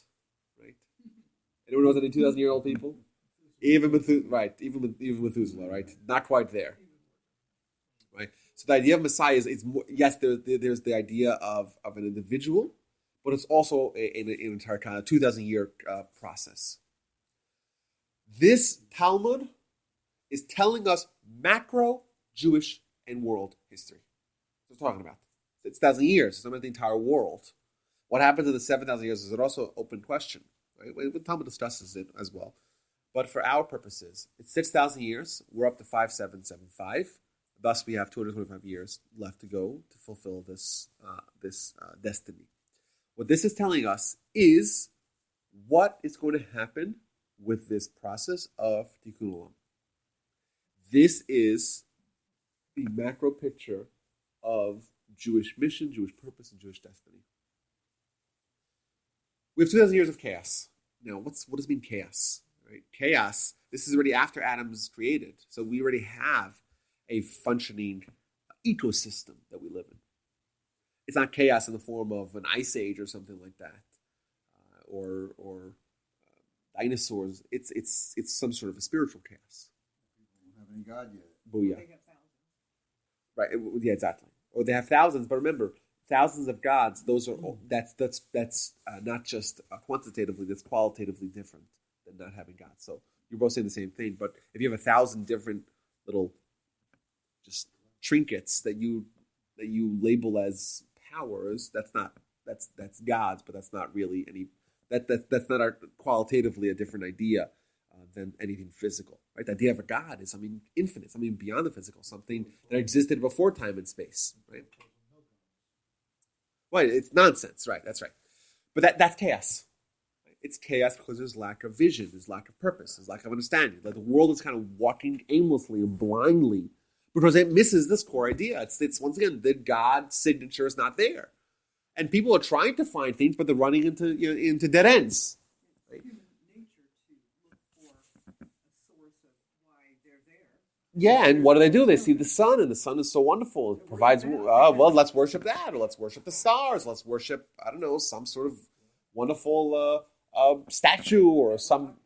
Speaker 1: right? Anyone knows any 2,000-year-old people? Even Methuselah, right? Not quite there, right? So the idea of Messiah is more, yes, there's the idea of an individual, but it's also an entire kind of 2,000-year process. This Talmud is telling us macro Jewish and world history. That's what we're talking about. It's 1,000 years. It's not about the entire world. What happens in the 7,000 years is also an open question. Right? The Talmud discusses it as well. But for our purposes, it's 6,000 years. We're up to 5775. Thus, we have 225 years left to go to fulfill this destiny. What this is telling us is what is going to happen with this process of Tikkun Olam. This is the macro picture of Jewish mission, Jewish purpose, and Jewish destiny. We have 2,000 years of chaos. Now, what does it mean chaos? Right? Chaos, this is already after Adam is created. So we already have a functioning ecosystem that we live in. It's not chaos in the form of an ice age or something like that, or dinosaurs. It's some sort of a spiritual chaos.
Speaker 4: We don't have any God yet.
Speaker 1: Booyah.
Speaker 5: They have thousands.
Speaker 1: Right? Yeah, exactly. Or they have thousands, but remember, thousands of gods. Those are that's not just quantitatively. That's qualitatively different than not having God. So you're both saying the same thing. But if you have 1,000 different little just trinkets that you label as powers, that's gods, but that's not really any that's not qualitatively a different idea than anything physical. Right? The idea of a God is something infinite, something beyond the physical, something that existed before time and space. Right? Right, it's nonsense. Right, that's right. But that's chaos. Right? It's chaos because there's lack of vision, there's lack of purpose, there's lack of understanding. Like the world is kind of walking aimlessly and blindly because it misses this core idea. It's once again, the God signature is not there. And people are trying to find things, but they're running into dead ends. Right?
Speaker 5: Human nature to look for a source of why they're there.
Speaker 1: Yeah, and what do? They see the sun, and the sun is so wonderful. It provides, well, let's worship that, or let's worship the stars, let's worship, I don't know, some sort of wonderful statue, or some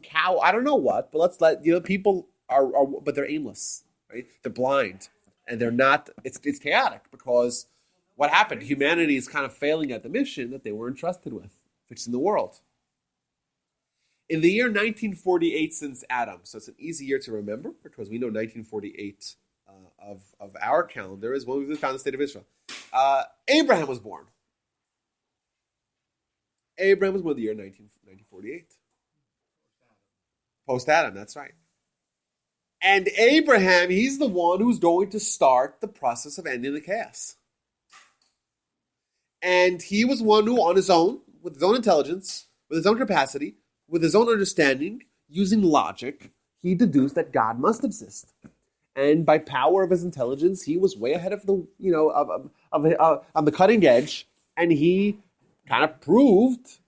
Speaker 1: cow, I don't know what, but let's let, people are but they're aimless, right? They're blind, and they're not, it's chaotic, because what happened? Humanity is kind of failing at the mission that they were entrusted with, fixing the world. In the year 1948 since Adam, so it's an easy year to remember because we know 1948 of our calendar is when we found the state of Israel. Abraham was born. Abraham was born in the year 1948. Post-Adam, that's right. And Abraham, he's the one who's going to start the process of ending the chaos. And he was one who, on his own, with his own intelligence, with his own capacity, with his own understanding, using logic, he deduced that God must exist. And by power of his intelligence, he was way ahead of the, on the cutting edge, and he kind of proved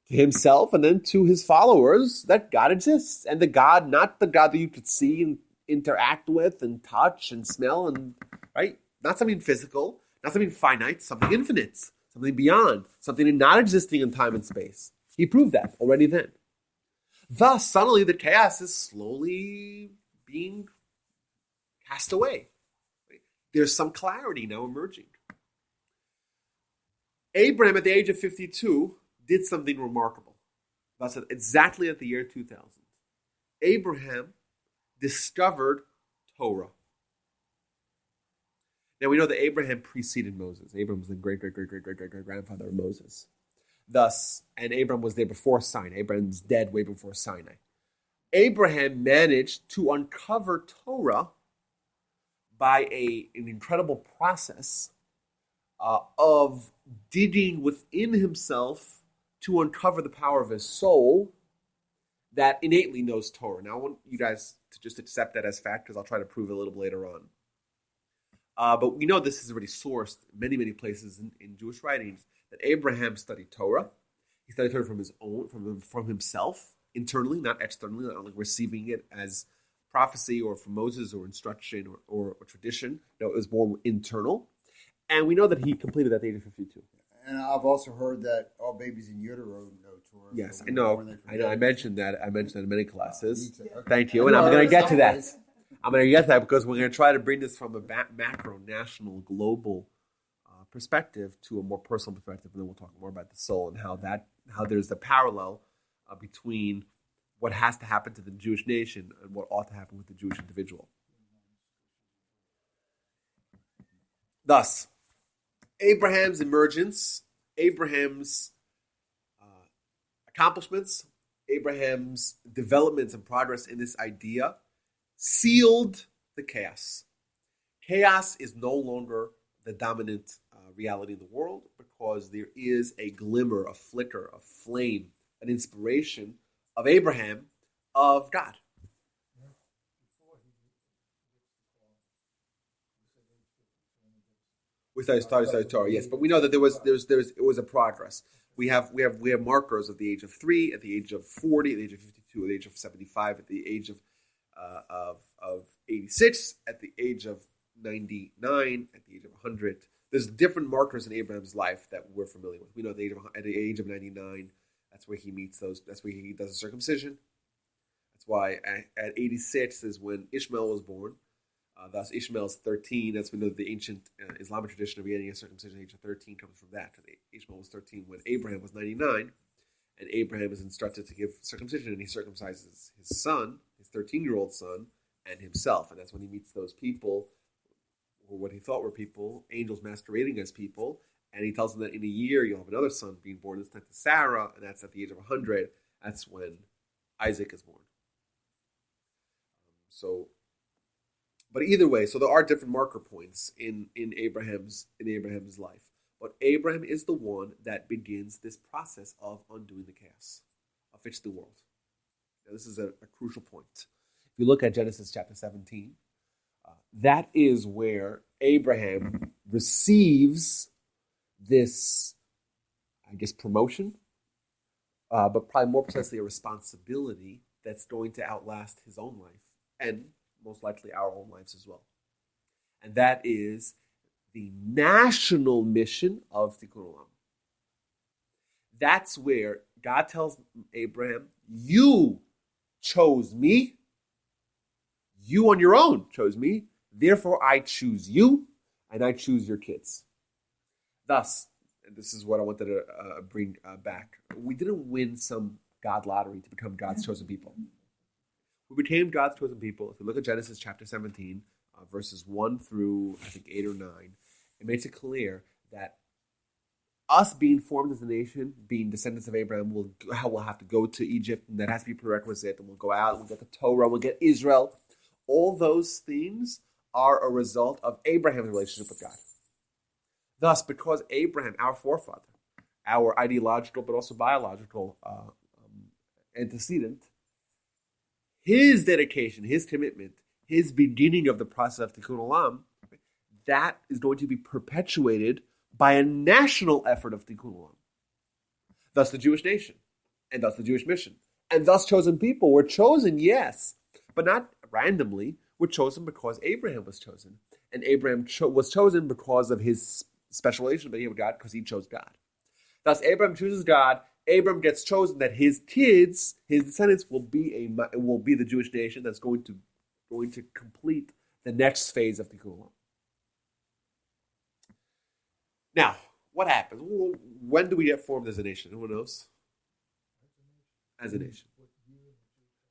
Speaker 1: to himself and then to his followers that God exists. And the God, not the God that you could see and interact with and touch and smell, and right? Not something physical, not something finite, something infinite, something beyond, something not existing in time and space. He proved that already then. Thus, suddenly the chaos is slowly being cast away. There's some clarity now emerging. Abraham, at the age of 52, did something remarkable. Thus, exactly at the year 2000, Abraham discovered Torah. Now, we know that Abraham preceded Moses. Abraham was the great-great-great-great-great-grandfather of Moses. Thus, and Abraham was there before Sinai. Abraham's dead way before Sinai. Abraham managed to uncover Torah by an incredible process of digging within himself to uncover the power of his soul, that innately knows Torah. Now, I want you guys to just accept that as fact because I'll try to prove it a little bit later on. But we know this is already sourced in many, many places in Jewish writings that Abraham studied Torah. He studied Torah from his own, from himself, internally, not externally, not like receiving it as prophecy or from Moses or instruction or tradition. No, it was more internal. And we know that he completed at the age of 52.
Speaker 4: And I've also heard that all babies in utero know Torah.
Speaker 1: Yes,
Speaker 4: so
Speaker 1: I know.
Speaker 4: when they
Speaker 1: I know. I
Speaker 4: forget-
Speaker 1: mentioned that. I mentioned that in many classes.
Speaker 4: Okay.
Speaker 1: Thank you. And I'm
Speaker 4: No,
Speaker 1: going to get to that.
Speaker 4: anyways.
Speaker 1: I'm going to get to that because we're going to try to bring this from a macro, national, global perspective to a more personal perspective, and then we'll talk more about the soul and how there's the parallel between what has to happen to the Jewish nation and what ought to happen with the Jewish individual. Thus, Abraham's emergence, Abraham's accomplishments, Abraham's developments and progress in this idea sealed the chaos. Chaos is no longer the dominant reality in the world because there is a glimmer, a flicker, a flame, an inspiration of Abraham, of God. We started Torah, yes, but we know that it was a progress. We have markers of the age of 3, at the age of 40, at the age of 52, at the age of 75, at the age of 86, at the age of 99, at the age of 100. There's different markers in Abraham's life that we're familiar with. We know at the age of 99, that's where he meets those. That's where he does the circumcision. That's why at 86 is when Ishmael was born. Thus, Ishmael's 13. That's when the ancient Islamic tradition of getting a circumcision at the age of 13 comes from that. Ishmael was 13 when Abraham was 99, and Abraham is instructed to give circumcision, and he circumcises his son, his 13-year-old son, and himself. And that's when he meets those people, or what he thought were people, angels masquerading as people, and he tells them that in a year you'll have another son being born, this time to Sarah, and that's at the age of 100. That's when Isaac is born. But either way, so there are different marker points in Abraham's life. But Abraham is the one that begins this process of undoing the chaos, of fixing the world. Now, this is a crucial point. If you look at Genesis chapter 17, that is where Abraham receives this, promotion, but probably more precisely a responsibility that's going to outlast his own life and most likely our own lives as well. And that is the national mission of Tikkun Olam. That's where God tells Abraham, you chose me. You on your own chose me. Therefore, I choose you, and I choose your kids. Thus, and this is what I wanted to bring back. We didn't win some God lottery to become God's chosen people. We became God's chosen people. If you look at Genesis chapter 17, verses 1 through, 8 or 9, it makes it clear that us being formed as a nation, being descendants of Abraham, we'll have to go to Egypt, and that has to be prerequisite, and we'll go out, and we'll get the Torah, we'll get Israel. All those things are a result of Abraham's relationship with God. Thus, because Abraham, our forefather, our ideological but also biological antecedent, his dedication, his commitment, his beginning of the process of Tikkun Olam, that is going to be perpetuated by a national effort of Tikkun Olam. Thus the Jewish nation, and thus the Jewish mission, and thus chosen people were chosen, yes, but not randomly. We're chosen because Abraham was chosen, and Abraham was chosen because of his special relationship with God, because he chose God. Thus Abraham chooses God. Abraham gets chosen that his kids, his descendants, will be the Jewish nation that's going to complete the next phase of Tikkun Olam. Now, what happens? When do we get formed as a nation? Anyone knows? As a nation.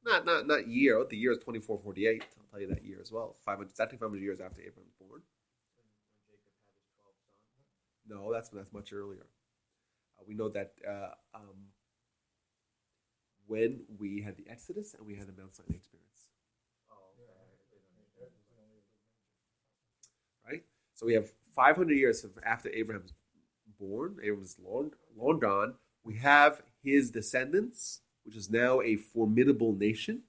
Speaker 1: Not year. The year is 2448. I'll tell you that year as well. 500 years after Abraham was born. No, that's much earlier. We know that when we had the Exodus and we had the Mount Sinai experience. Right? So we have 500 years after Abraham's born. Abraham's long gone. We have his descendants, which is now a formidable nation.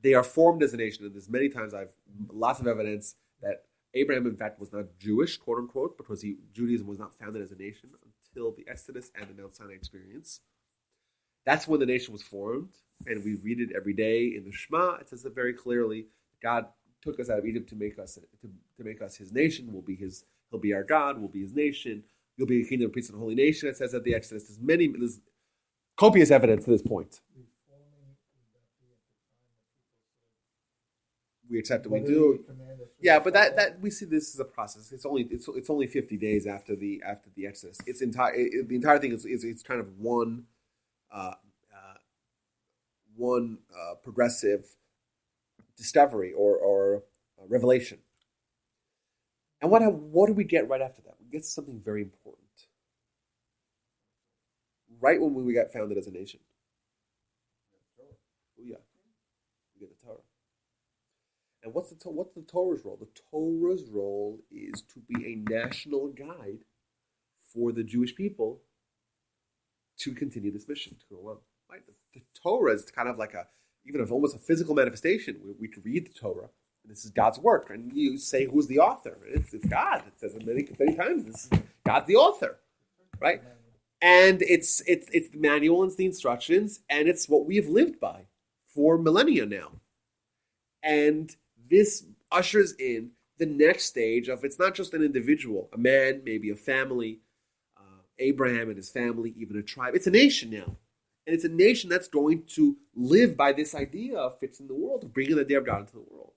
Speaker 1: They are formed as a nation, and there's many times I've lots of evidence that Abraham, in fact, was not Jewish, quote unquote, because Judaism was not founded as a nation until the Exodus and the Mount Sinai experience. That's when the nation was formed, and we read it every day in the Shema. It says it very clearly. God took us out of Egypt to make us His nation. He'll be our God. We'll be His nation. You'll be a kingdom, priest, and holy nation. It says at the Exodus. There's copious evidence to this point. We accept it. We do. Yeah, but that we see this as a process. It's only 50 days after the Exodus. The entire thing is kind of one progressive discovery or revelation. And what do we get right after that? We get something very important. Right when we got founded as a nation. Oh yeah, we get the Torah. And what's the Torah's role? The Torah's role is to be a national guide for the Jewish people to continue this mission to go on. Right? The Torah is kind of like almost a physical manifestation. We could read the Torah. And this is God's work, and you say who's the author? It's God. It says it many times. This is God's the author, right? And it's the manual, it's the instructions, and it's what we have lived by for millennia now. And this ushers in the next stage of it's not just an individual, a man, maybe a family, Abraham and his family, even a tribe. It's a nation now. And it's a nation that's going to live by this idea of fixing the world, of bringing the day of God into the world.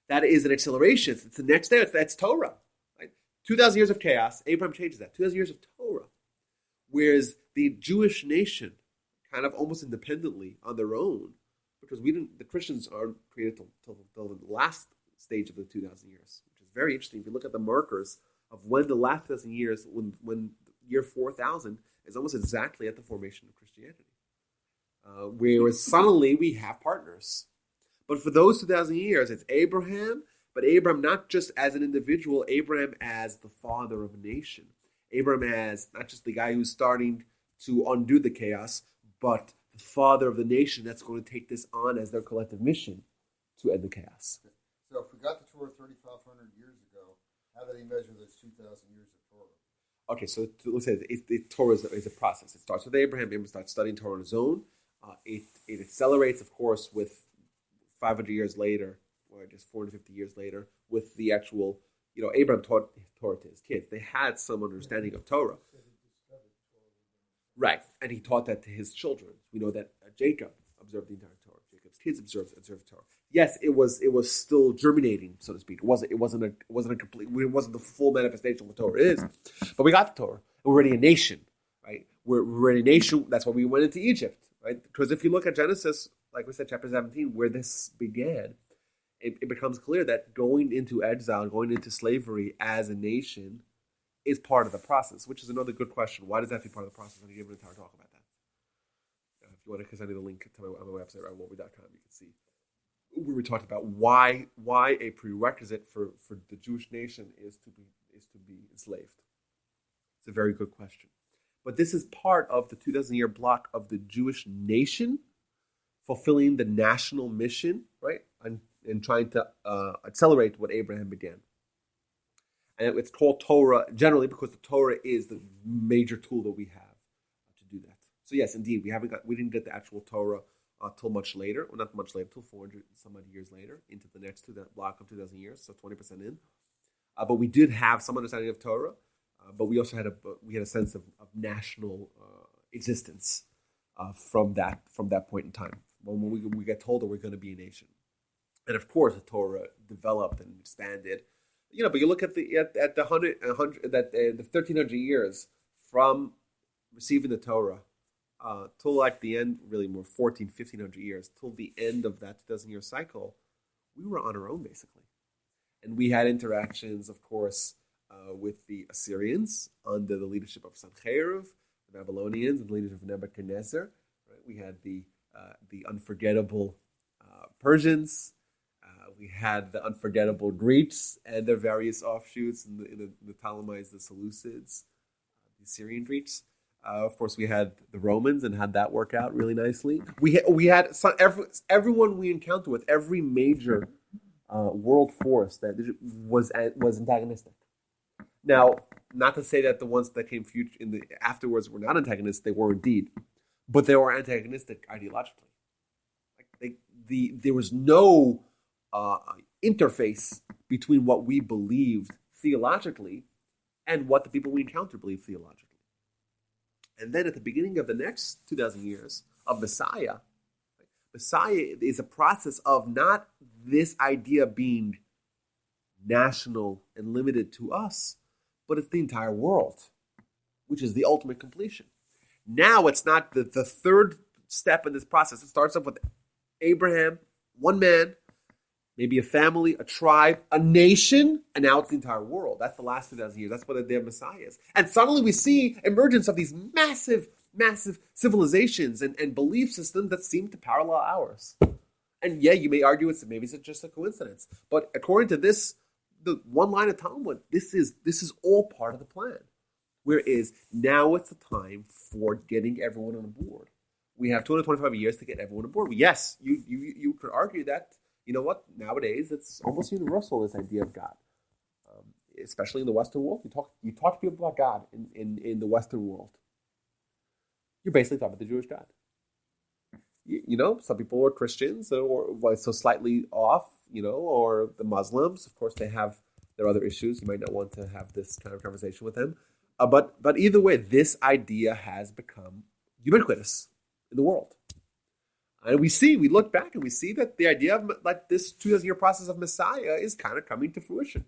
Speaker 1: That is an acceleration. It's the next day. That's Torah. Right? 2,000 years of chaos. Abraham changes that. 2,000 years of Torah. Whereas the Jewish nation, kind of almost independently on their own, because the Christians aren't created till the last stage of the 2,000 years, which is very interesting. If you look at the markers of when the last 2,000 years, when year 4,000 is almost exactly at the formation of Christianity. Whereas suddenly we have partners. But for those 2,000 years, it's Abraham, but Abraham not just as an individual, Abraham as the father of a nation. Abraham as not just the guy who's starting to undo the chaos, but the father of the nation that's going to take this on as their collective mission to end the chaos.
Speaker 4: So if we got the Torah 3,500 years ago, how do they measure those 2,000 years of Torah?
Speaker 1: Okay, so let's say Torah is a process. It starts with Abraham. Abraham starts studying Torah on his own. It accelerates, of course, with 500 years later, or just 450 years later, with the actual, Abraham taught Torah to his kids. They had some understanding of Torah. Right, and he taught that to his children. We know that Jacob observed the entire Torah. Jacob's kids observed Torah. Yes, it was still germinating, so to speak. It wasn't the full manifestation of what Torah is, but we got the Torah. We're already a nation, right? We're already a nation. That's why we went into Egypt, right? Because if you look at Genesis, like we said, chapter 17, where this began, it becomes clear that going into exile, going into slavery as a nation is part of the process, which is another good question. Why does that have to be part of the process? I'm going to give an entire talk about that. If you want to send me the link to my website, RyanWolbe.com, you can see where we talked about why a prerequisite for the Jewish nation is to be enslaved. It's a very good question. But this is part of the 2,000-year block of the Jewish nation fulfilling the national mission, right? And trying to accelerate what Abraham began. And it's called Torah generally because the Torah is the major tool that we have to do that. So yes, indeed, we didn't get the actual Torah till much later, or not much later, till 400 some odd years later, into the next block of 2,000 years, so 20% in. But we did have some understanding of Torah, but we also had a sense of national existence from that point in time. When we get told that we're going to be a nation, and of course the Torah developed and expanded. But you look at the 1,300 years from receiving the Torah till like the end, really more 1,500 years, till the end of that 2,000-year cycle, we were on our own basically. And we had interactions, of course, with the Assyrians under the leadership of Sancherib, the Babylonians, and the leadership of Nebuchadnezzar. Right? We had the unforgettable Persians. We had the unforgettable Greeks and their various offshoots in the Ptolemies, the Seleucids, the Assyrian Greeks. Of course, we had the Romans and had that work out really nicely. We had everyone we encounter with every major world force that was antagonistic. Now, not to say that the ones that came afterwards were not antagonists; they were indeed, but they were antagonistic ideologically. There was no interface between what we believed theologically and what the people we encountered believed theologically. And then at the beginning of the next 2,000 years of Messiah is a process of not this idea being national and limited to us, but it's the entire world, which is the ultimate completion. Now it's not the third step in this process. It starts off with Abraham, one man, maybe a family, a tribe, a nation, and now it's the entire world. That's the last 2,000 years. That's what the day of Messiah is. And suddenly we see emergence of these massive, massive civilizations and belief systems that seem to parallel ours. And yeah, you may argue maybe it's just a coincidence. But according to this, the one line of Talmud, this is all part of the plan. Whereas now it's the time for getting everyone on board. We have 225 years to get everyone on board. Yes, you could argue that, you know what, nowadays it's almost universal, this idea of God. Especially in the Western world. You talk to people about God in the Western world. You're basically talking about the Jewish God. Some people are Christians or so slightly off, or the Muslims. Of course, they have their other issues. You might not want to have this kind of conversation with them. But either way, this idea has become ubiquitous in the world. And we look back and we see that the idea of this 2,000-year process of Messiah is kind of coming to fruition.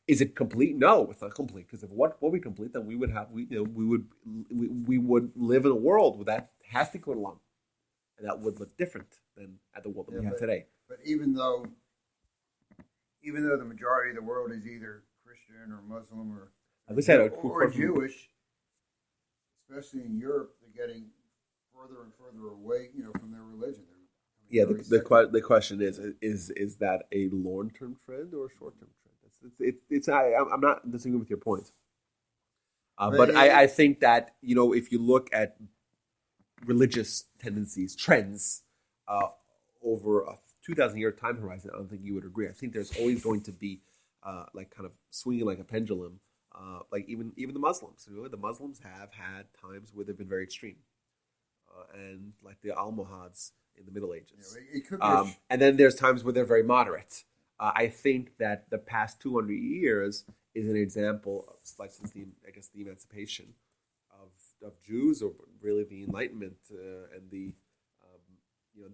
Speaker 1: Is it complete? No, it's not complete. Because if what we complete, then we would live in a world that has Tikkun Olam, and that would look different than at the world that we have today.
Speaker 4: But even though the majority of the world is either Christian or Muslim or Jewish, especially in Europe, they're getting further and further away, from their religion.
Speaker 1: Yeah, the question is that a long-term trend or a short-term trend? I'm not disagreeing with your point, but I think that if you look at religious tendencies, trends over a 2,000-year time horizon, I don't think you would agree. I think there's always going to be kind of swinging like a pendulum, like even the Muslims. The Muslims have had times where they've been very extreme. And like the Almohads in the Middle Ages.
Speaker 4: It could be
Speaker 1: and then there's times where they're very moderate. I think that the past 200 years is an example of, since the emancipation of Jews, or really the Enlightenment and the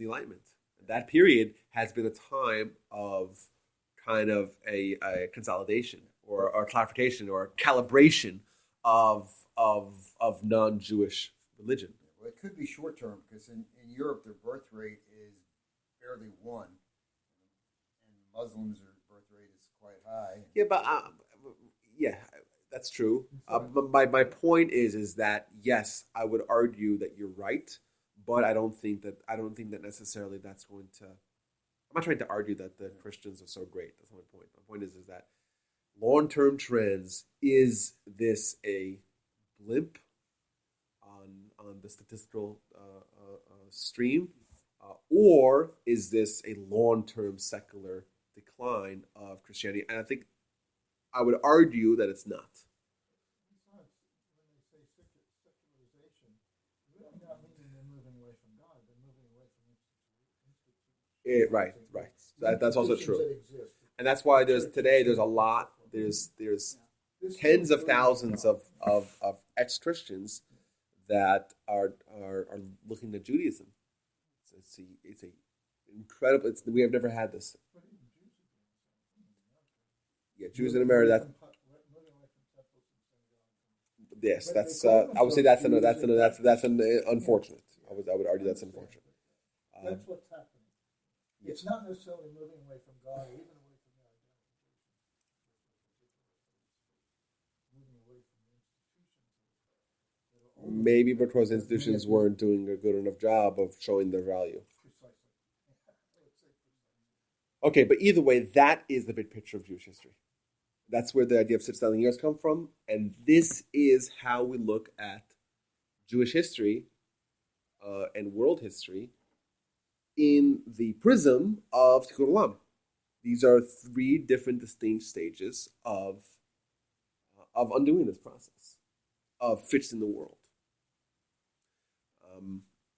Speaker 1: Enlightenment. That period has been a time of kind of a consolidation or clarification or calibration of non-Jewish religion.
Speaker 4: Well, it could be short term because in Europe their birth rate is barely 1, and Muslims' birth rate is quite high.
Speaker 1: Yeah, but that's true. But my point is that yes, I would argue that you're right, but I don't think that necessarily that's going to. I'm not trying to argue that the Christians are so great. That's my point. My point is that long-term trends, is this a blimp on the statistical stream, or is this a long-term secular decline of Christianity? And I think I would argue that it's not.
Speaker 6: When they say secularization, really not meaning they're moving away from God, they're moving away from institutions.
Speaker 1: Right. That's also true.
Speaker 6: That exist.
Speaker 1: And that's why there's a lot. There's tens of thousands of ex-Christians that are looking at Judaism. It's a incredible. We have never had this. Yeah, Jews in America. Yes, that's. I would say that's an unfortunate. I would argue that's unfortunate.
Speaker 6: That's what's happening. It's not necessarily moving away from God, or even away from their identity. Moving away from the institutions.
Speaker 1: Maybe because institutions weren't doing a good enough job of showing their value. Okay, but either way, that is the big picture of Jewish history. That's where the idea of 6,000 years come from, and this is how we look at Jewish history and world history in the prism of Tikkun Olam. These are three different distinct stages of undoing this process, of fixing the world.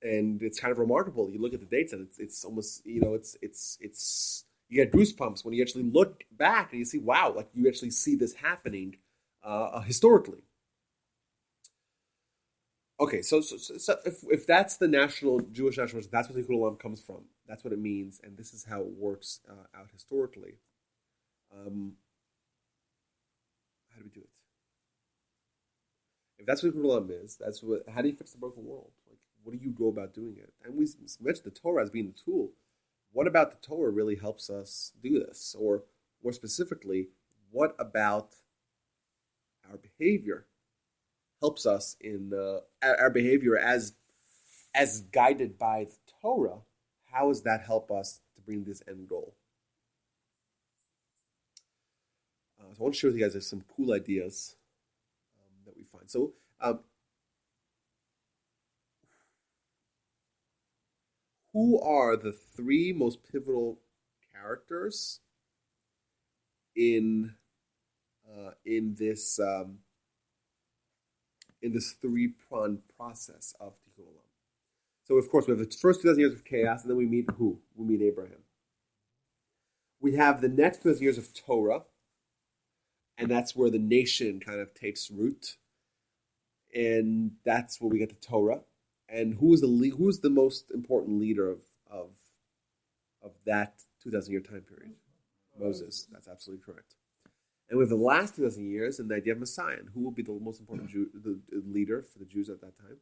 Speaker 1: And it's kind of remarkable. You look at the dates, and it's almost, it's you get goosebumps when you actually look back and you see, wow, like you actually see this happening historically. Okay, so if that's the Jewish national, that's what the Tikkun Olam comes from. That's what it means, and this is how it works out historically. How do we do it? If that's what Tikkun Olam is, how do you fix the broken world? Like, what do you go about doing it? And we mentioned the Torah as being the tool. What about the Torah really helps us do this? Or more specifically, what about our behavior helps us in our behavior as guided by the Torah? How does that help us to bring this end goal? So I want to share with you guys some cool ideas that we find. So who are the three most pivotal characters in this three-pronged process of Tikkun Olam? So, of course, we have the first 2,000 years of chaos, and then we meet who? We meet Abraham. We have the next 2,000 years of Torah, and that's where the nation kind of takes root, and that's where we get the Torah. And who's the most important leader of that 2,000-year time period? Moses. That's absolutely correct. And we have the last 2,000 years and the idea of Messiah. And who will be the most important the leader for the Jews at that time?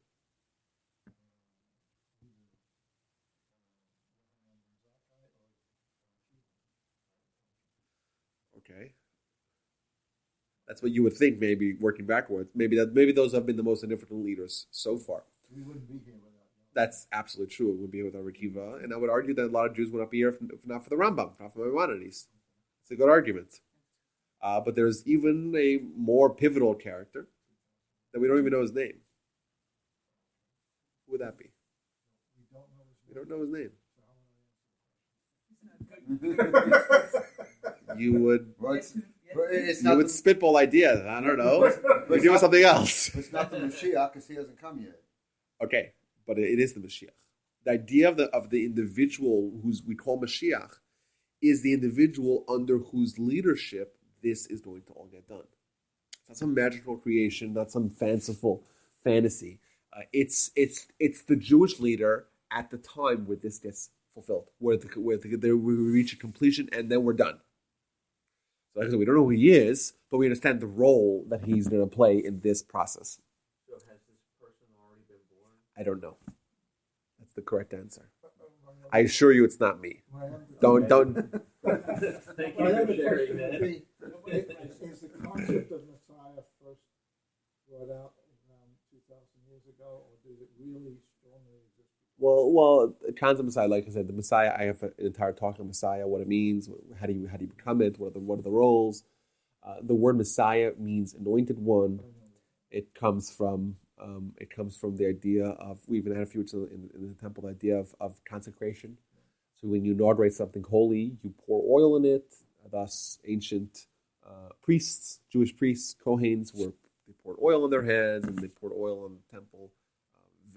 Speaker 1: Okay. That's what you would think, maybe working backwards. Maybe those have been the most significant leaders so far.
Speaker 6: We wouldn't be here without you.
Speaker 1: That's absolutely true. It would be here without Rekiva. And I would argue that a lot of Jews would not be here if not for the Rambam, not for Maimonides. It's a good argument. But there's even a more pivotal character that we don't even know his name. Who would that be? We don't know his name. You would spitball ideas. I don't know. We're doing something else.
Speaker 4: It's not the Mashiach because he hasn't come yet.
Speaker 1: Okay, but it is the Mashiach. The idea of the individual who's we call Mashiach is the individual under whose leadership this is going to all get done. It's not some magical creation, not some fanciful fantasy. It's the Jewish leader at the time where this gets fulfilled, where we reach a completion, and then we're done. So like I said, we don't know who he is, but we understand the role that he's going to play in this process.
Speaker 2: So has this person already been born?
Speaker 1: I don't know. That's the correct answer. I assure you, it's not me. Don't.
Speaker 2: Thank you for sharing that.
Speaker 6: Is the concept of Messiah first brought out around 2,000 years ago, or did it really strongly exist?
Speaker 1: Well, the concept of Messiah, like I said, the Messiah. I have an entire talk on Messiah, what it means, how do you become it, what are the roles. The word Messiah means anointed one. It comes from the idea of, we even had a few in the temple, the idea of consecration. So when you inaugurate something holy, you pour oil in it. Thus, ancient priests, Jewish priests, Kohanes, they poured oil on their heads, and they poured oil on the temple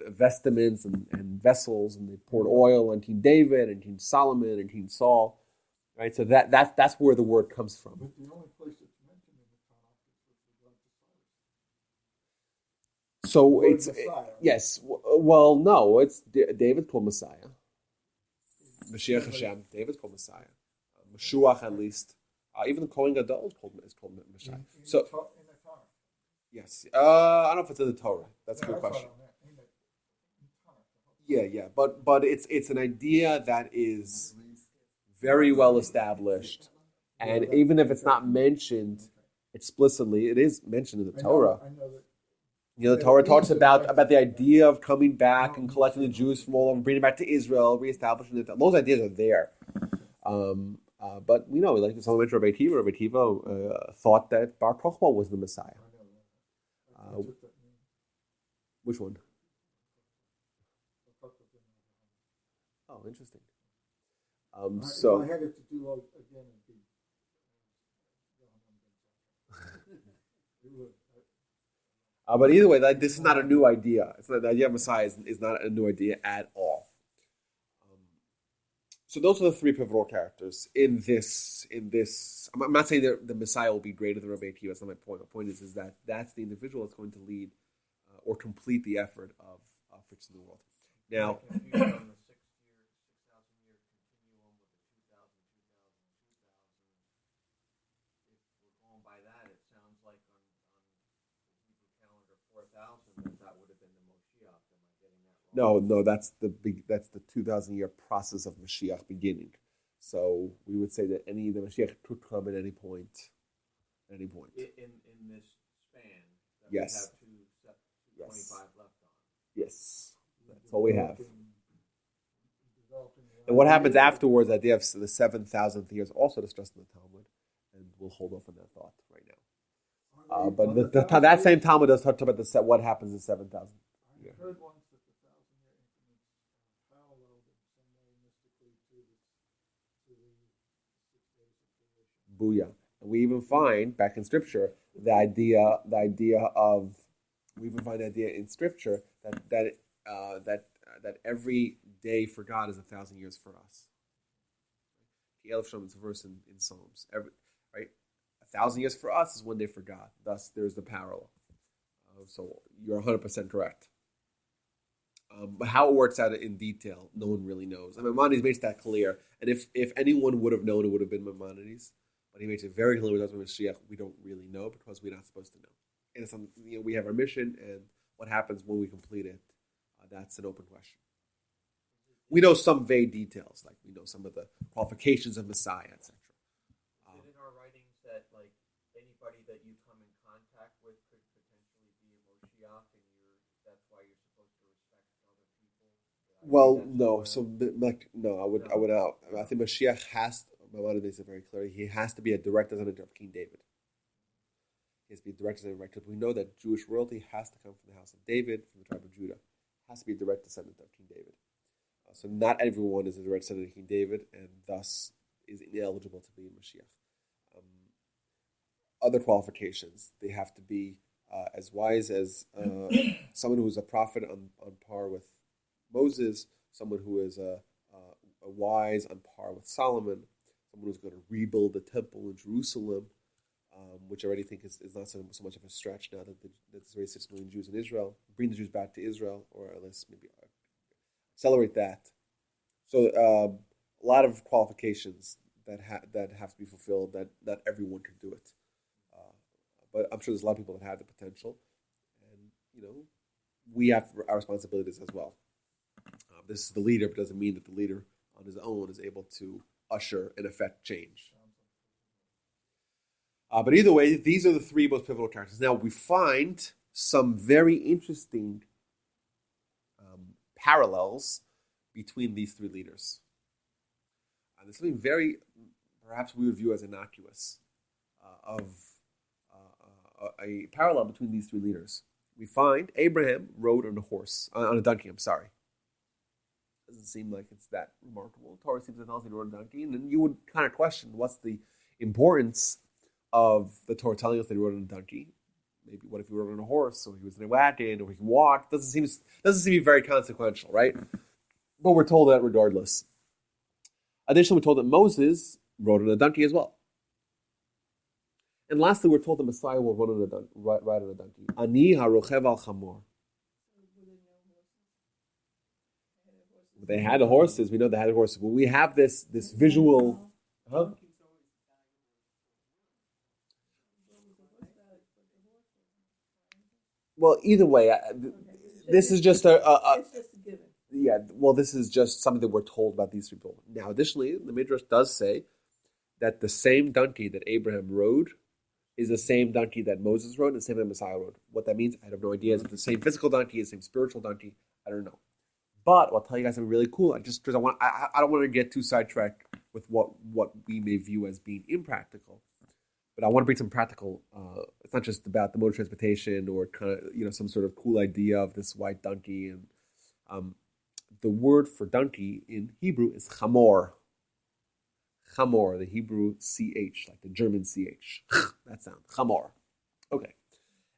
Speaker 1: vestments and vessels, and they poured oil on King David and King Solomon and King Saul. Right, so that's where the word comes from.
Speaker 6: But the only place it's mentioned in the Tanakh is with regard to Cyrus.
Speaker 1: So
Speaker 6: The word
Speaker 1: it's
Speaker 6: Messiah.
Speaker 1: yes. Well, no, it's David called Messiah. Mashiach Hashem. David's called Messiah. Mashuach, at least. Even the Kohen Gadol is called Messiah. So
Speaker 6: In the Torah.
Speaker 1: yes, I don't know if it's in the Torah. That's a good question. Yeah, but it's an idea that is very well established, and even if it's not mentioned explicitly, it is mentioned in the Torah.
Speaker 6: I know that.
Speaker 1: The Torah talks about the idea of coming back and collecting the Jews from all over, bringing them back to Israel, reestablishing it. Those ideas are there. But we know, like someone mentioned Rabbi Akiva thought that Bar Kochba was the Messiah. Which one? Oh, interesting.
Speaker 6: If
Speaker 1: So
Speaker 6: I had it to do again, it'd be. It would.
Speaker 1: but either way, this is not a new idea. It's not, the idea of Messiah is not a new idea at all. So those are the three pivotal characters in this. I'm not saying that the Messiah will be greater than Rabbi Akiva. That's not my point. My point is that that's the individual that's going to lead or complete the effort of fixing the world. Now,
Speaker 2: Confusion on the 6,000 year continuum with the 2,000. If we're going by that, it sounds like on the Hebrew calendar 4,000 that would have been the Moshiach. Am I getting that wrong?
Speaker 1: no, that's the 2,000-year process of Mashiach beginning. So we would say that the Mashiach could come at any point.
Speaker 2: In this span that
Speaker 1: Yes.
Speaker 2: we have 225 left on.
Speaker 1: Yes, that's all we have.
Speaker 6: Developing
Speaker 1: And what happens afterwards? That they have the 7,000th year is also discussed in the Talmud, and we'll hold off on that thought right now. But that same Talmud does talk about what happens in 7,000.
Speaker 6: I heard once that the 1,000-year increments paralleled in some way mystically to the 6 days of creation.
Speaker 1: Booyah! And we even find back in Scripture the idea in Scripture that every day for God is 1,000 years for us. The Elif Shalom is a verse in Psalms. Right, 1,000 years for us is one day for God. Thus, there's the parallel. So you're 100% correct. But how it works out in detail, no one really knows. Maimonides makes that clear. And if anyone would have known, it would have been Maimonides. But he makes it very clear with Mashiach, we don't really know because we're not supposed to know. And it's we have our mission, and what happens when we complete it, that's an open question. We know some vague details, like we know some of the qualifications of Messiah, etc.
Speaker 2: Is it in our writings that like anybody that you come in contact with could potentially be a Moshiach, and that's why you're supposed to respect other people?
Speaker 1: Well, no. So, no, I would out. I think Mashiach Maimonides makes it very clear. He has to be a direct descendant of King David. He has to be a direct descendant, because we know that Jewish royalty has to come from the house of David, from the tribe of Judah. Has to be a direct descendant of King David. So not everyone is a direct descendant of King David, and thus is ineligible to be in Mashiach. Other qualifications: they have to be as wise as someone who is a prophet on par with Moses, someone who is a wise on par with Solomon, someone who's going to rebuild the temple in Jerusalem, which I already think is not so much of a stretch now that there's already 6 million Jews in Israel. Bring the Jews back to Israel, or at least maybe accelerate that. So a lot of qualifications that have to be fulfilled. That not everyone can do it, but I'm sure there's a lot of people that have the potential, and we have our responsibilities as well. This is the leader, but doesn't mean that the leader on his own is able to usher and affect change. But either way, these are the 3 most pivotal characters. Now, we find some very interesting parallels between these 3 leaders. There's something very, perhaps we would view as innocuous, of a parallel between these 3 leaders. We find Abraham rode on a donkey. Doesn't seem like it's that remarkable. Torah seems to tell us he rode a donkey, and then you would kind of question what's the importance of the Torah telling us that he rode on a donkey. Maybe what if he rode on a horse, or he was in a wagon, or he can walk? Doesn't seem to be very consequential, right? But we're told that regardless. Additionally, we're told that Moses rode on a donkey as well. And lastly, we're told the Messiah will ride on a donkey. Ani harochev al chamor. They had the horses. We know they had the horses. But we have this visual. Huh? Well, either way, this is just
Speaker 5: It's just a given.
Speaker 1: yeah. Well, this is just something that we're told about these people. Now, additionally, the Midrash does say that the same donkey that Abraham rode is the same donkey that Moses rode and the same that Messiah rode. What that means, I have no idea. Is it the same physical donkey, the same spiritual donkey? I don't know. But I'll tell you guys something really cool. I don't want to get too sidetracked with what we may view as being impractical. But I want to bring some practical. It's not just about the mode of transportation or kind of some sort of cool idea of this white donkey. And the word for donkey in Hebrew is chamor. Chamor, the Hebrew CH, like the German CH. That sound, chamor. Okay.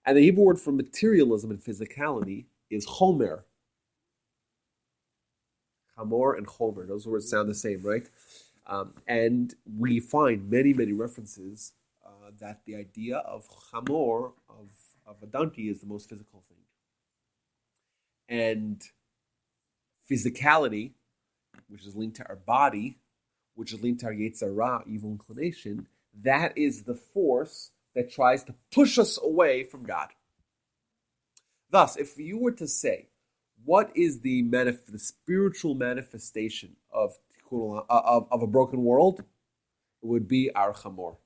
Speaker 1: And the Hebrew word for materialism and physicality is chomer. Chamor and chomer, those words sound the same, right? And we find many, many references that the idea of chamor, of a donkey, is the most physical thing. And physicality, which is linked to our body, which is linked to our Yetzer Hara, evil inclination, that is the force that tries to push us away from God. Thus, if you were to say, what is the spiritual manifestation of a broken world? It would be our chamor.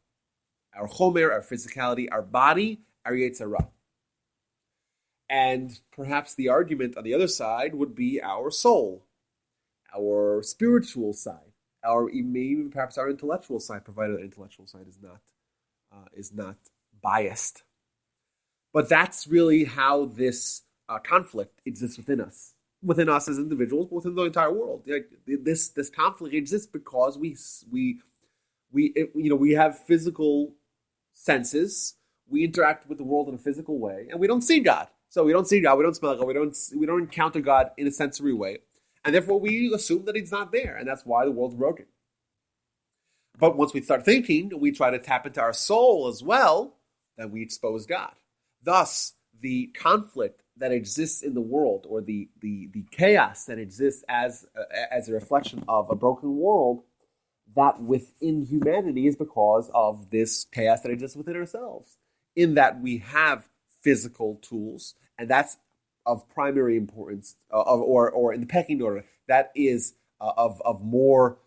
Speaker 1: Our chomer, our physicality, our body, our Yetzer Hara. And perhaps the argument on the other side would be our soul, our spiritual side, maybe perhaps our intellectual side, provided the intellectual side is not biased. But that's really how this conflict exists within us as individuals, but within the entire world. This conflict exists because we have physical senses. We interact with the world in a physical way, and we don't see God. So we don't see God, we don't smell God, we don't encounter God in a sensory way, and therefore we assume that He's not there, and that's why the world's broken. But once we start thinking, and we try to tap into our soul as well, then we expose God. Thus, the conflict that exists in the world, or the chaos that exists as a reflection of a broken world, that within humanity is because of this chaos that exists within ourselves. In that we have physical tools, and that's of primary importance, or in the pecking order, that is of more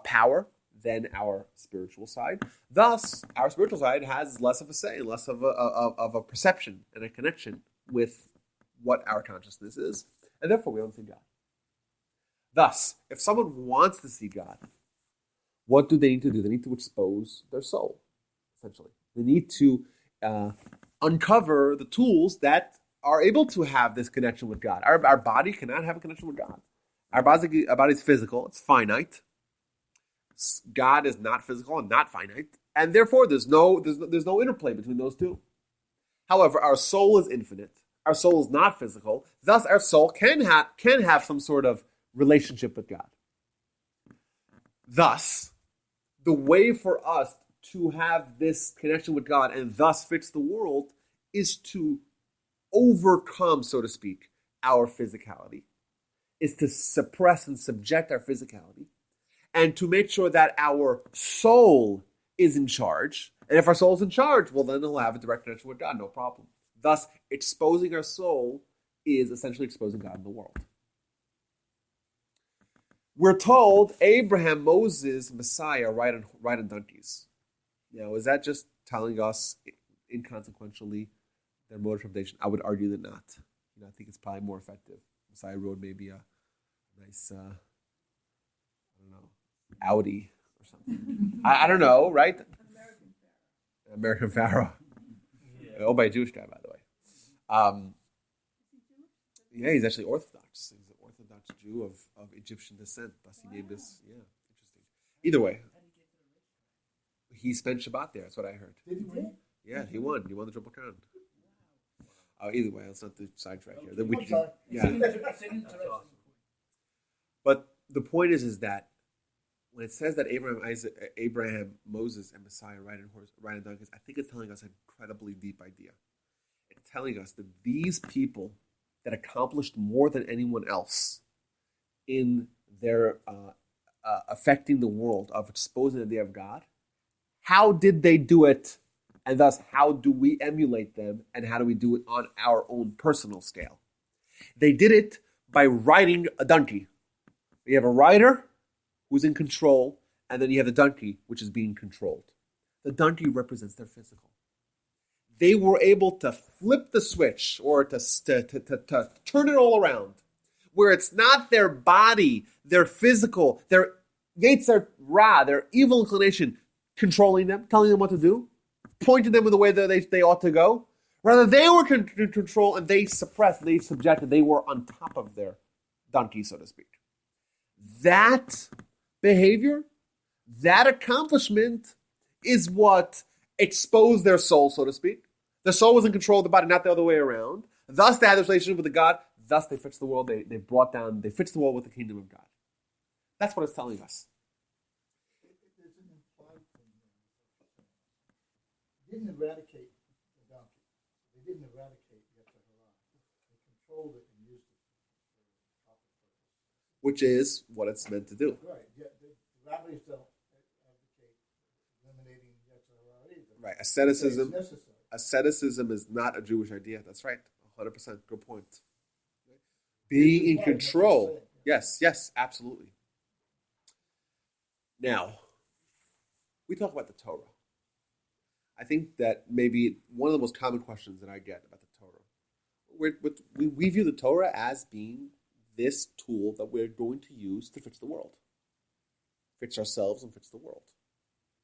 Speaker 1: power than our spiritual side. Thus, our spiritual side has less of a say, less of a perception and a connection with what our consciousness is, and therefore we don't see God. Thus, if someone wants to see God, what do they need to do? They need to expose their soul, essentially. They need to uncover the tools that are able to have this connection with God. Our body cannot have a connection with God. Our body is physical, it's finite. God is not physical and not finite, and therefore there's no interplay between those two. However, our soul is infinite. Our soul is not physical. Thus, our soul can have some sort of relationship with God. Thus, the way for us to have this connection with God and thus fix the world is to overcome, so to speak, our physicality, is to suppress and subject our physicality, and to make sure that our soul is in charge. And if our soul is in charge, well, then we'll have a direct connection with God, no problem. Thus, exposing our soul is essentially exposing God in the world. We're told Abraham, Moses, Messiah ride on donkeys. Now, is that just telling us inconsequentially their mode of transportation? I would argue that not. I think it's probably more effective. Messiah rode maybe a nice, Audi or something. I don't know, right? American Pharaoh. Yeah. Owned by a Jewish guy, by the way. Yeah, he's actually Orthodox. He's an Orthodox Jew of Egyptian descent. Thus he gave this, interesting. Either way, he spent Shabbat there. That's what I heard.
Speaker 6: Did he win?
Speaker 1: Yeah, he won. He won the Triple Crown. Either way, let's not do sidetrack here.
Speaker 6: I'm sorry.
Speaker 1: Yeah. But the point is that when it says that Abraham, Moses, and Messiah ride on donkeys, I think it's telling us an incredibly deep idea. It's telling us that these people that accomplished more than anyone else in their affecting the world, of exposing the idea of God, how did they do it? And thus, how do we emulate them? And how do we do it on our own personal scale? They did it by riding a donkey. You have a rider who's in control, and then you have the donkey, which is being controlled. The donkey represents their physical. They were able to flip the switch, or to turn it all around, where it's not their body, their physical, their Yetzer Hara, their evil inclination, controlling them, telling them what to do, pointing them in the way that they ought to go. Rather, they were in control, and they suppressed, they subjected, they were on top of their donkey, so to speak. That behavior, that accomplishment is what exposed their soul, so to speak. Their soul was in control of the body, not the other way around. Thus, they had this relationship with the God. Thus, they fixed the world. They fixed the world with the kingdom of God. That's what it's telling us.
Speaker 6: There's an implied thing there. They didn't eradicate the donkey. They didn't eradicate Yetzer Hara. They controlled it and used it for proper purpose.
Speaker 1: Which is what it's meant to do.
Speaker 6: Right. Yeah, the rabbis don't advocate eliminating Yetzer Hara either.
Speaker 1: Right.
Speaker 6: It's necessary.
Speaker 1: Asceticism is not a Jewish idea. That's right. 100%. Good point. Being in control. Yes, absolutely. Now, we talk about the Torah. I think that maybe one of the most common questions that I get about the Torah, we view the Torah as being this tool that we're going to use to fix the world. Fix ourselves and fix the world.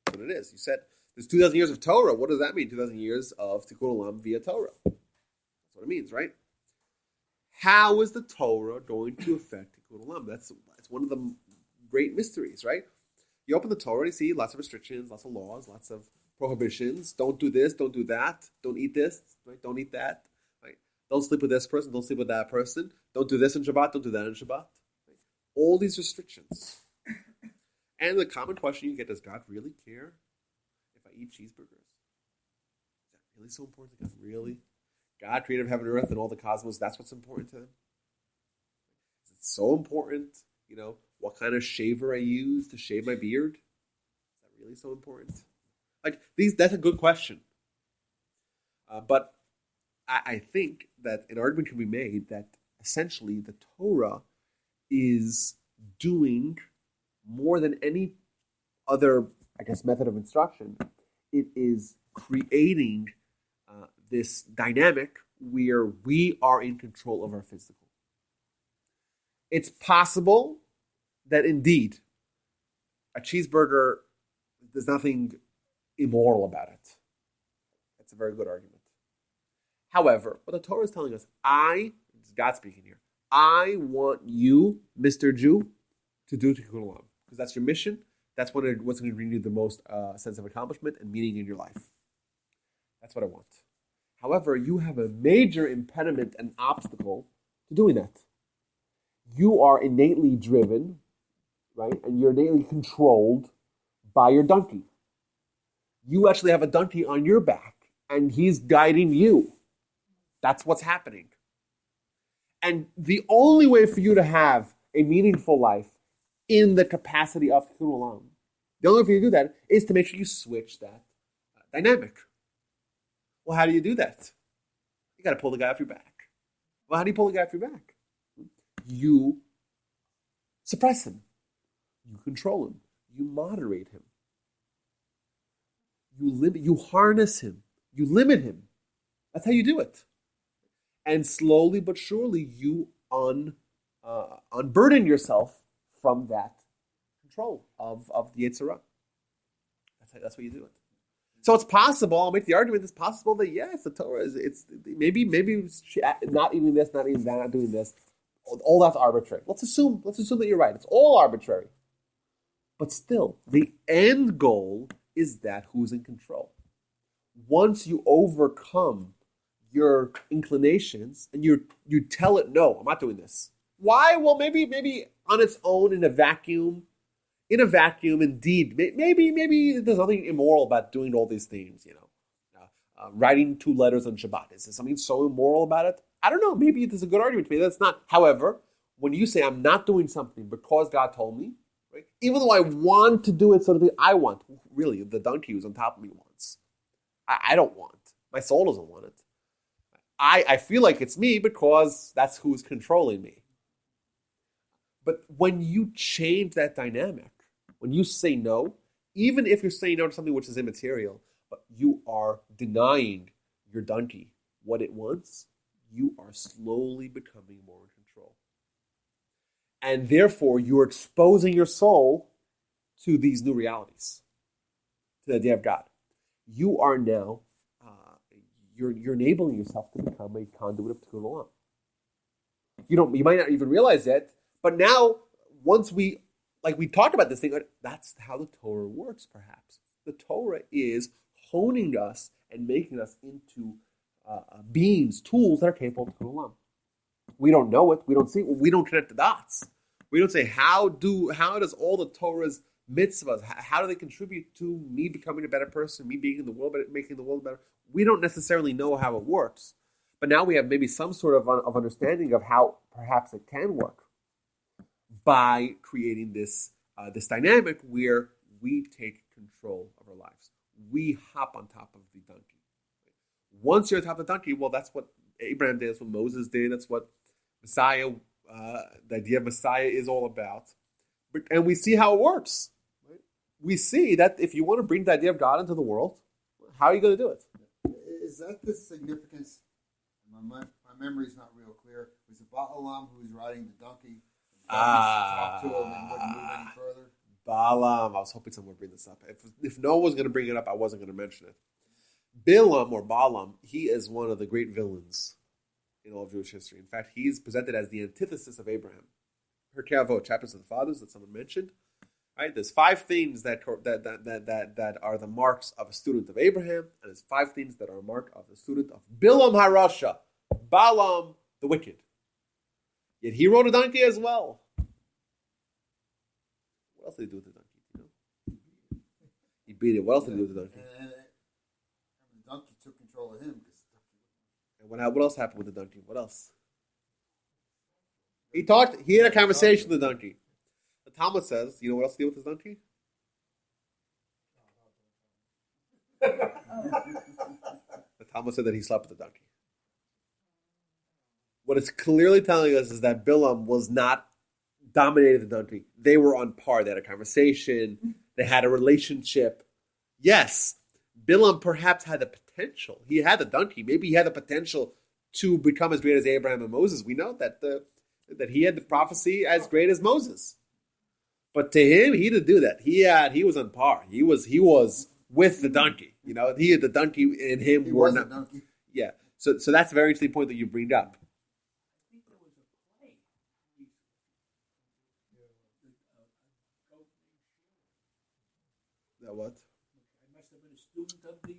Speaker 1: That's what it is. You said there's 2,000 years of Torah. What does that mean? 2,000 years of Tikkun Olam via Torah. That's what it means, right? How is the Torah going to affect Tikkun Olam? That's one of the great mysteries, right? You open the Torah and you see lots of restrictions, lots of laws, lots of prohibitions. Don't do this, don't do that. Don't eat this, right? Don't eat that. Right? Don't sleep with this person, don't sleep with that person. Don't do this in Shabbat, don't do that in Shabbat. Right? All these restrictions. And the common question you get, does God really care if I eat cheeseburgers? Is that really so important to God? Really? God, creator of heaven and earth and all the cosmos, that's what's important to him? Is it so important, what kind of shaver I use to shave my beard? Is that really so important? That's a good question. But I think that an argument can be made that essentially the Torah is doing more than any other, method of instruction. It is creating this dynamic where we are in control of our physical. It's possible that indeed a cheeseburger, there's nothing immoral about it. That's a very good argument. However, what the Torah is telling us, this is God speaking here, I want you, Mr. Jew, to do Tikkun Olam. Because that's your mission. That's what's going to bring you the most sense of accomplishment and meaning in your life. That's what I want. However, you have a major impediment and obstacle to doing that. You are innately driven, right? And you're innately controlled by your donkey. You actually have a donkey on your back, and he's guiding you. That's what's happening. And the only way for you to have a meaningful life in the capacity of Tikkun Olam, the only way for you to do that is to make sure you switch that dynamic. Well, how do you do that? You got to pull the guy off your back. Well, how do you pull the guy off your back? You suppress him. You control him. You moderate him. You harness him. You limit him. That's how you do it. And slowly but surely, you unburden yourself from that control of the Yetzer Hara. That's what you do it. So it's possible. I'll make the argument. It's possible that yes, the Torah it's maybe not eating this, not eating that, not doing this. All that's arbitrary. Let's assume that you're right. It's all arbitrary. But still, the end goal is that who's in control. Once you overcome your inclinations and you tell it, no, I'm not doing this. Why? Well, maybe on its own in a vacuum, indeed, maybe there's nothing immoral about doing all these things. Writing 2 letters on Shabbat, is there something so immoral about it? I don't know. Maybe there's a good argument to me that's not. However, when you say I'm not doing something because God told me, right? Even though I want to do it, so that I want, really, the donkey who's on top of me wants. I don't want. My soul doesn't want it. I feel like it's me because that's who's controlling me. But when you change that dynamic, when you say no, even if you're saying no to something which is immaterial, but you are denying your donkey what it wants, you are slowly becoming more in control. And therefore, you're exposing your soul to these new realities, to the idea of God. You are now, you're enabling yourself to become a conduit of Tikkun Olam. You might not even realize it. But now, once we talked about this thing, that's how the Torah works. Perhaps the Torah is honing us and making us into beings, tools that are capable of tikkun olam. We don't know it. We don't see it. We don't connect the dots. We don't say how does all the Torah's mitzvahs, how do they contribute to me becoming a better person, me being in the world better, making the world better? We don't necessarily know how it works, but now we have maybe some sort of understanding of how perhaps it can work by creating this dynamic where we take control of our lives. We hop on top of the donkey. Once you're on top of the donkey, well, that's what Abraham did. That's what Moses did. That's what Messiah, the idea of Messiah is all about. And we see how it works. Right? We see that if you want to bring the idea of God into the world, how are you going to do it?
Speaker 4: Is that the significance? My memory's not real clear. Was it Balaam who was riding the donkey? Talked to him and wouldn't move any further?
Speaker 1: Balaam. I was hoping someone would bring this up. If no one was going to bring it up, I wasn't going to mention it. Bilam or Balaam, he is one of the great villains in all of Jewish history. In fact, he's presented as the antithesis of Abraham. Pirkei Avot, chapters of the fathers that someone mentioned. Right? There's 5 things that are the marks of a student of Abraham, and there's 5 things that are a mark of the student of Bilam Harasha, Balaam the wicked. Yet he rode a donkey as well. What else did he do with the donkey? You know? He beat it. What else did he do with the donkey?
Speaker 4: And the donkey took control of him.
Speaker 1: And what else happened with the donkey? What else? He had a conversation with the donkey. The Talmud says, you know what else he did with his donkey? The Talmud said that he slept with the donkey. What it's clearly telling us is that Bilam was not dominating the donkey. They were on par. They had a conversation. They had a relationship. Yes, Bilam perhaps had the potential. He had the donkey. Maybe he had the potential to become as great as Abraham and Moses. We know that that he had the prophecy as great as Moses. But to him, he didn't do that. He was on par. He was with the donkey. You know, he had the donkey and him
Speaker 4: He
Speaker 1: were
Speaker 4: was
Speaker 1: not.
Speaker 4: a donkey.
Speaker 1: Yeah. So that's a very interesting point that you bring up.
Speaker 3: I think there was a play.
Speaker 1: That what?
Speaker 3: I must have been a student of the.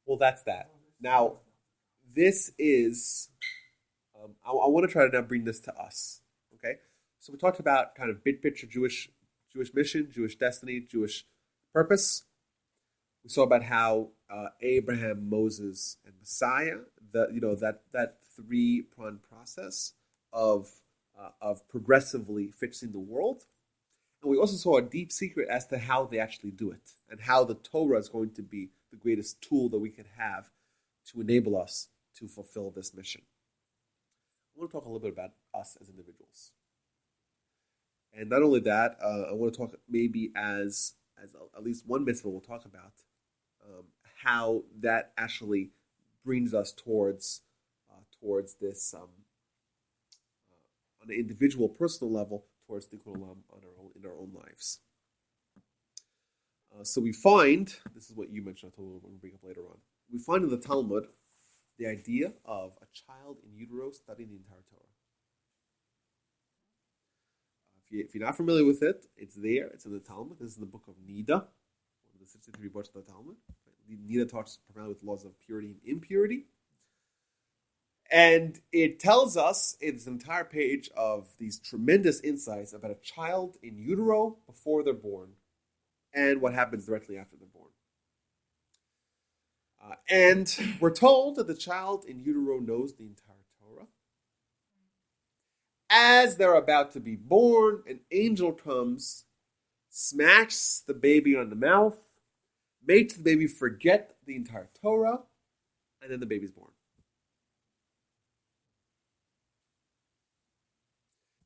Speaker 1: Well, that's that. Now, this is. I want to try to now bring this to us. Okay, so we talked about kind of big picture Jewish mission, Jewish destiny, Jewish purpose. We saw about how Abraham, Moses, and Messiah, that 3-pronged process of progressively fixing the world. And we also saw a deep secret as to how they actually do it and how the Torah is going to be the greatest tool that we could have to enable us to fulfill this mission. I want to talk a little bit about us as individuals. And not only that, I want to talk maybe as at least one mitzvah we'll talk about how that actually brings us towards this on an individual, personal level, towards tikkun olam in our own lives. So we find, this is what you mentioned, I told you we're going to bring up later on. We find in the Talmud the idea of a child in utero studying the entire Torah. If you're not familiar with it, it's there. It's in the Talmud. This is in the book of Nida, one of the 63 books of the Talmud. Nida talks primarily with laws of purity and impurity. And it tells us, it's an entire page of these tremendous insights about a child in utero before they're born and what happens directly after they're born. And we're told that the child in utero knows the entire Torah. As they're about to be born, an angel comes, smacks the baby on the mouth, makes the baby forget the entire Torah, and then the baby's born.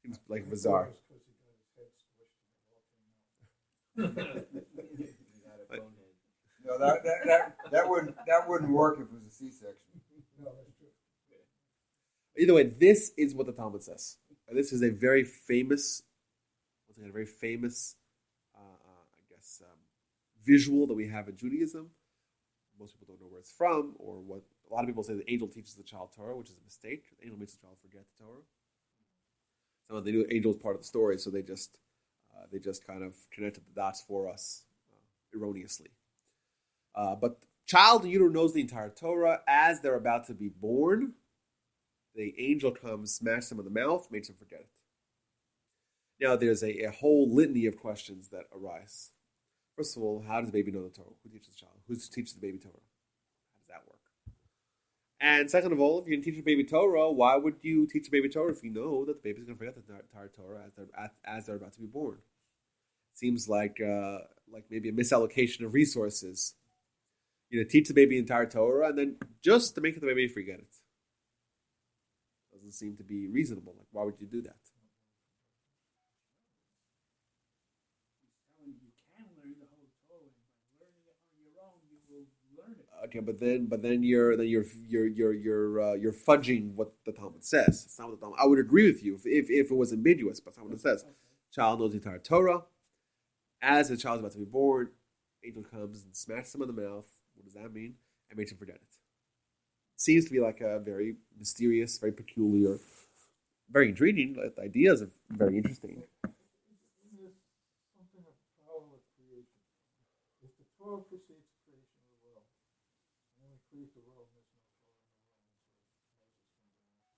Speaker 1: Seems like bizarre.
Speaker 4: No, that wouldn't work if it was a C-section.
Speaker 6: No, that's true.
Speaker 1: Either way, this is what the Talmud says. This is a very famous, visual that we have in Judaism. Most people don't know where it's from, or what. A lot of people say the angel teaches the child Torah, which is a mistake. The angel makes the child forget the Torah. So they knew the angel is part of the story, so they just kind of connected the dots for us erroneously. But child in utero knows the entire Torah. As they're about to be born, the angel comes, smacks them in the mouth, makes them forget it. Now, there's a whole litany of questions that arise. First of all, how does the baby know the Torah? Who teaches the child? Who teaches the baby Torah? How does that work? And second of all, if you're going to teach a baby Torah, why would you teach a baby Torah if you know that the baby's going to forget the entire Torah as they're about to be born? It seems like maybe a misallocation of resources. Teach the baby the entire Torah, and then just to make the baby forget it. Doesn't seem to be reasonable. Like, why would you do that? Okay, but then you're fudging what the Talmud says. It's not what the Talmud. I would agree with you if it was ambiguous, but it's not what it says. Child knows the entire Torah. As the child is about to be born, angel comes and smacks him in the mouth. What does that mean? And makes him forget it. Seems to be like a very mysterious, very peculiar, very intriguing. The ideas are very interesting.
Speaker 6: There's something of power with creation. If the Torah precedes creation of the world, and then we create the world, and there's no Torah in the world,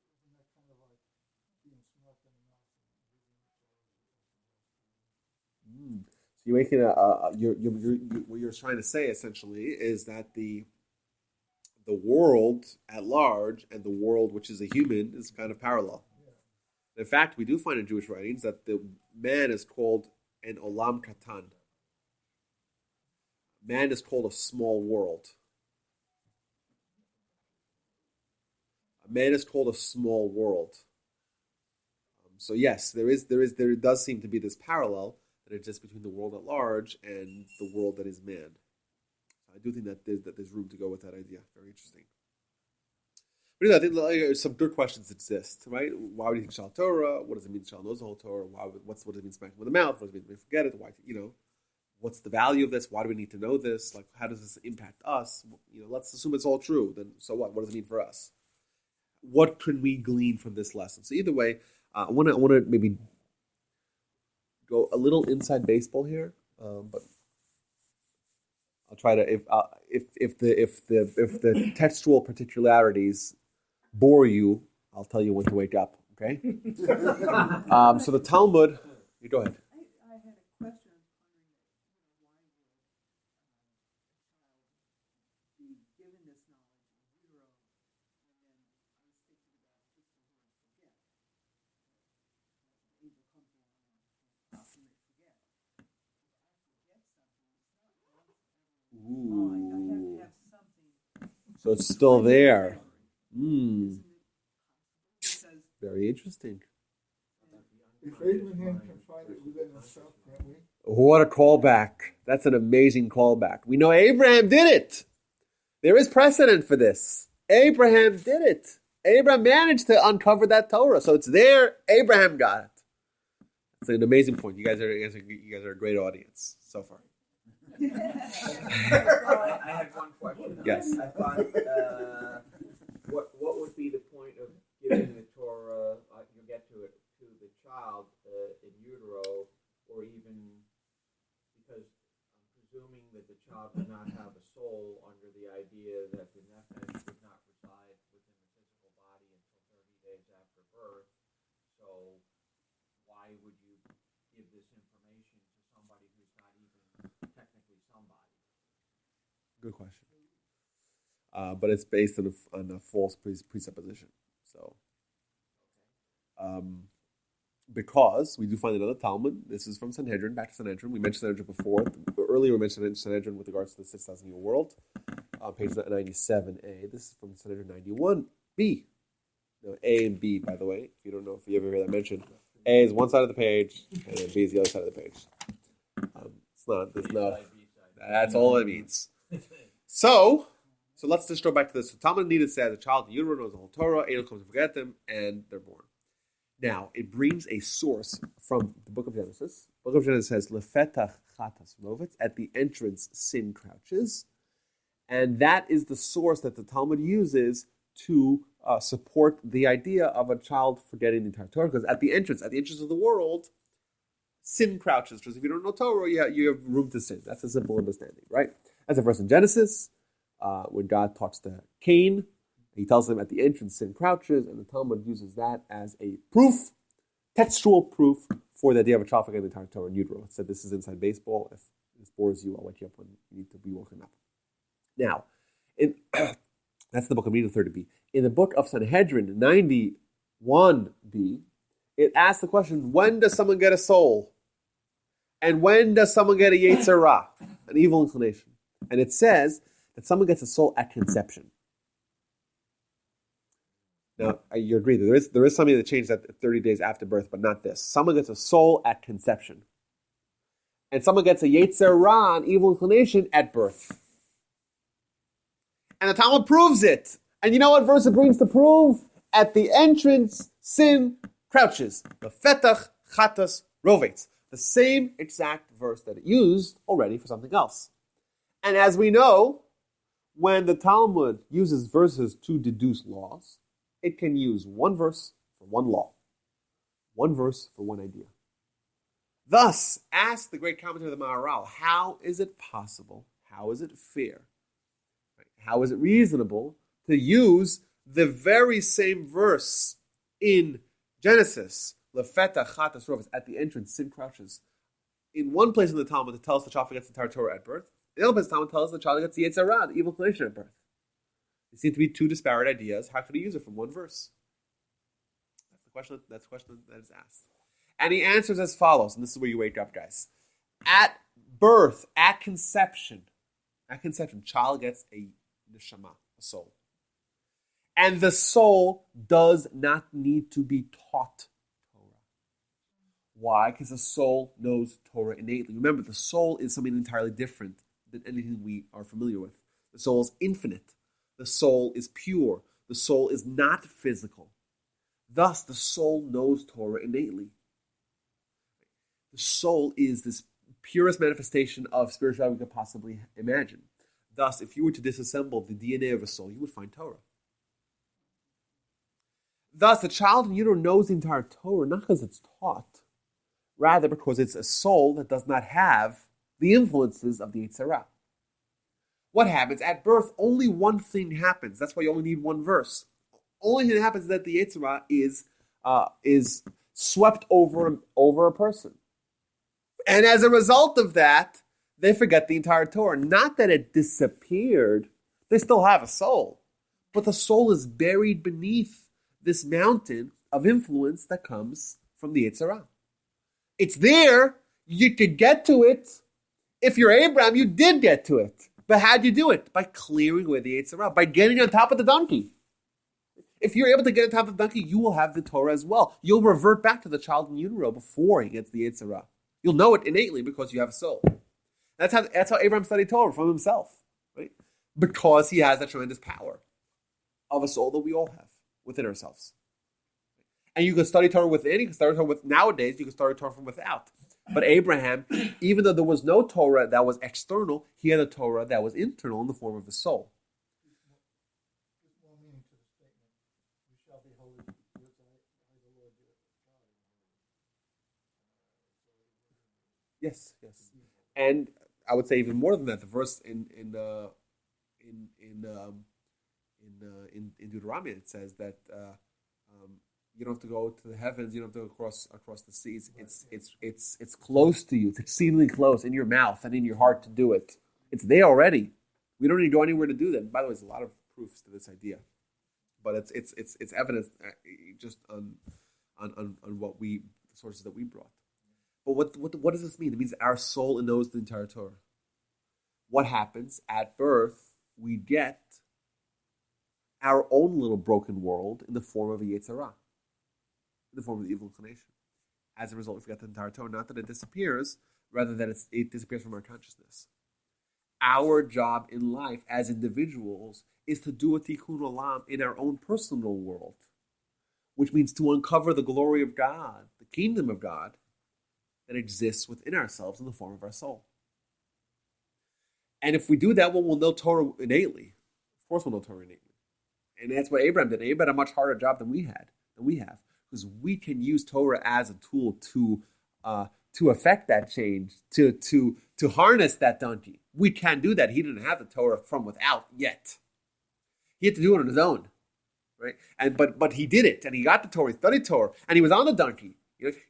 Speaker 6: so isn't that kind of like being smacked in the mouth and using the Torah?
Speaker 1: So you're making what you're trying to say essentially is that the world at large and the world which is a human is kind of parallel. In fact, we do find in Jewish writings that the man is called an olam katan. Man is called a small world. A man is called a small world. So yes, there does seem to be this parallel that exists between the world at large and the world that is man. I do think that there's room to go with that idea. Very interesting. But I think some good questions exist, right? Why would you think Shal Torah? What does it mean the child knows the whole Torah? What does it mean smacking with the mouth? What does it mean forget it? Why, what's the value of this? Why do we need to know this? Like, how does this impact us? Let's assume it's all true. Then so what? What does it mean for us? What can we glean from this lesson? So either way, I want to maybe go a little inside baseball here, but I'll try to if the textual particularities bore you, I'll tell you when to wake up. Okay. So the Talmud. You go ahead.
Speaker 5: I had a question why would be given this knowledge in utero, and then I was thinking about just the word forget. The angel comes along and how can they forget? If I forget something, it's not gone forever.
Speaker 1: Ooh.
Speaker 5: I have to have something.
Speaker 1: So it's still there.
Speaker 5: Isn't it? Because
Speaker 1: Very interesting.
Speaker 6: If Abraham can find it within himself, can't we?
Speaker 1: What a callback. That's an amazing callback. We know Abraham did it. There is precedent for this. Abraham did it. Abraham managed to uncover that Torah. So it's there. Abraham got it. It's an amazing point. You guys are a great audience so far.
Speaker 2: I had one question.
Speaker 1: Yes.
Speaker 2: I thought, what would be the point of giving the Torah? You'll get to it to the child in utero, or even because I'm presuming that the child does not have a soul under the idea that the nefesh does not reside within the physical body until 30 days after birth. So why would you give this information to somebody who's not even technically somebody?
Speaker 1: Good question. But it's based on a false presupposition. So, because we do find another Talmud. This is from Sanhedrin, back to Sanhedrin. We mentioned Sanhedrin before. Earlier we mentioned Sanhedrin with regards to the 6,000-year world. Page 97a. This is from Sanhedrin 91b. Now, A and B, by the way, if you don't know, if you ever hear that mentioned, A is one side of the page, and then B is the other side of the page. It's not. That's all it means. So let's just go back to this. So Talmud Nida says a child in utero knows the whole Torah, angel comes to forget them, and they're born. Now, it brings a source from the book of Genesis. The book of Genesis says, Lefetach chatas rovetz, at the entrance sin crouches. And that is the source that the Talmud uses to support the idea of a child forgetting the entire Torah. Because at the entrance of the world, sin crouches. Because if you don't know Torah, you have room to sin. That's a simple understanding, right? That's a verse in Genesis, when God talks to Cain. He tells him at the entrance sin crouches, and the Talmud uses that as a proof, textual proof, for the idea of a child forgetting the entire Torah in utero. It said this is inside baseball. If this bores you, I'll wake you up when you need to be woken up. Now, that's the book of Midah 30b. In the book of Sanhedrin 91b, it asks the question, when does someone get a soul? And when does someone get a Yetzer Ra, an evil inclination? And it says that someone gets a soul at conception. Now, you agree that there is something that changed that 30 days after birth, but not this. Someone gets a soul at conception. And someone gets a Yetzer Ra, an evil inclination, at birth. And the Talmud proves it. And you know what verse it brings to prove? At the entrance, sin crouches. The Fetach chatas rovetz. The same exact verse that it used already for something else. And as we know, when the Talmud uses verses to deduce laws, it can use one verse for one law. One verse for one idea. Thus, ask the great commentator of the Maharal, how is it possible, how is it fair, how is it reasonable to use the very same verse in Genesis, Lefetach chatas rovetz, at the entrance, sin crouches, in one place in the Talmud to tell us the child gets the entire Torah at birth, in the other place the Talmud tells us the child gets the Yetzer Ra, the evil inclination, at birth. They seem to be two disparate ideas. How could he use it from one verse? That's the question that is asked. And he answers as follows, and this is where you wake up, guys. At birth, at conception, child gets a neshama, a soul. And the soul does not need to be taught Torah. Why? Because the soul knows Torah innately. Remember, the soul is something entirely different than anything we are familiar with. The soul is infinite. The soul is pure. The soul is not physical. Thus, the soul knows Torah innately. The soul is this purest manifestation of spirituality we could possibly imagine. Thus, if you were to disassemble the DNA of a soul, you would find Torah. Thus, the child in utero knows the entire Torah, not because it's taught, rather because it's a soul that does not have the influences of the Yetzer Ra. What happens? At birth, only one thing happens. That's why you only need one verse. Only thing that happens is that the Yetzer Ra is swept over a person. And as a result of that, they forget the entire Torah. Not that it disappeared. They still have a soul. But the soul is buried beneath this mountain of influence that comes from the Yetzer Ra. It's there. You could get to it. If you're Abraham, you did get to it. But how'd you do it? By clearing away the Yetzer Ra, by getting on top of the donkey. If you're able to get on top of the donkey, you will have the Torah as well. You'll revert back to the child in utero before he gets the Yetzer Ra. You'll know it innately because you have a soul. That's how Abraham studied Torah from himself, right? Because he has that tremendous power of a soul that we all have within ourselves. And you can study Torah within, you can study Torah with nowadays, you can study Torah from without. But Abraham, even though there was no Torah that was external, he had a Torah that was internal in the form of his soul.
Speaker 6: There's more meaning to the statement. You shall be holy because I the Lord your God.
Speaker 1: Yes. And I would say even more than that. The verse in Deuteronomy, it says that you don't have to go to the heavens. You don't have to go across the seas. It's close to you. It's exceedingly close in your mouth and in your heart to do it. It's there already. We don't need to go anywhere to do that. By the way, there's a lot of proofs to this idea, but it's evidence just on what the sources that we brought. But what does this mean? It means our soul knows the entire Torah. What happens at birth? We get our own little broken world in the form of a Yetzer Ra, in the form of the evil inclination. As a result, we forget the entire Torah. Not that it disappears, rather that it disappears from our consciousness. Our job in life as individuals is to do a tikkun olam in our own personal world. which means to uncover the glory of God, the kingdom of God that exists within ourselves in the form of our soul. And if we do that, well, we'll know Torah innately. Of course, we'll know Torah innately. And that's what Abraham did. Abraham had a much harder job than we have, because we can use Torah as a tool to affect that change, to harness that donkey. We can do that. He didn't have the Torah from without yet. He had to do it on his own, right? But he did it, and he got the Torah. He studied Torah, and he was on the donkey.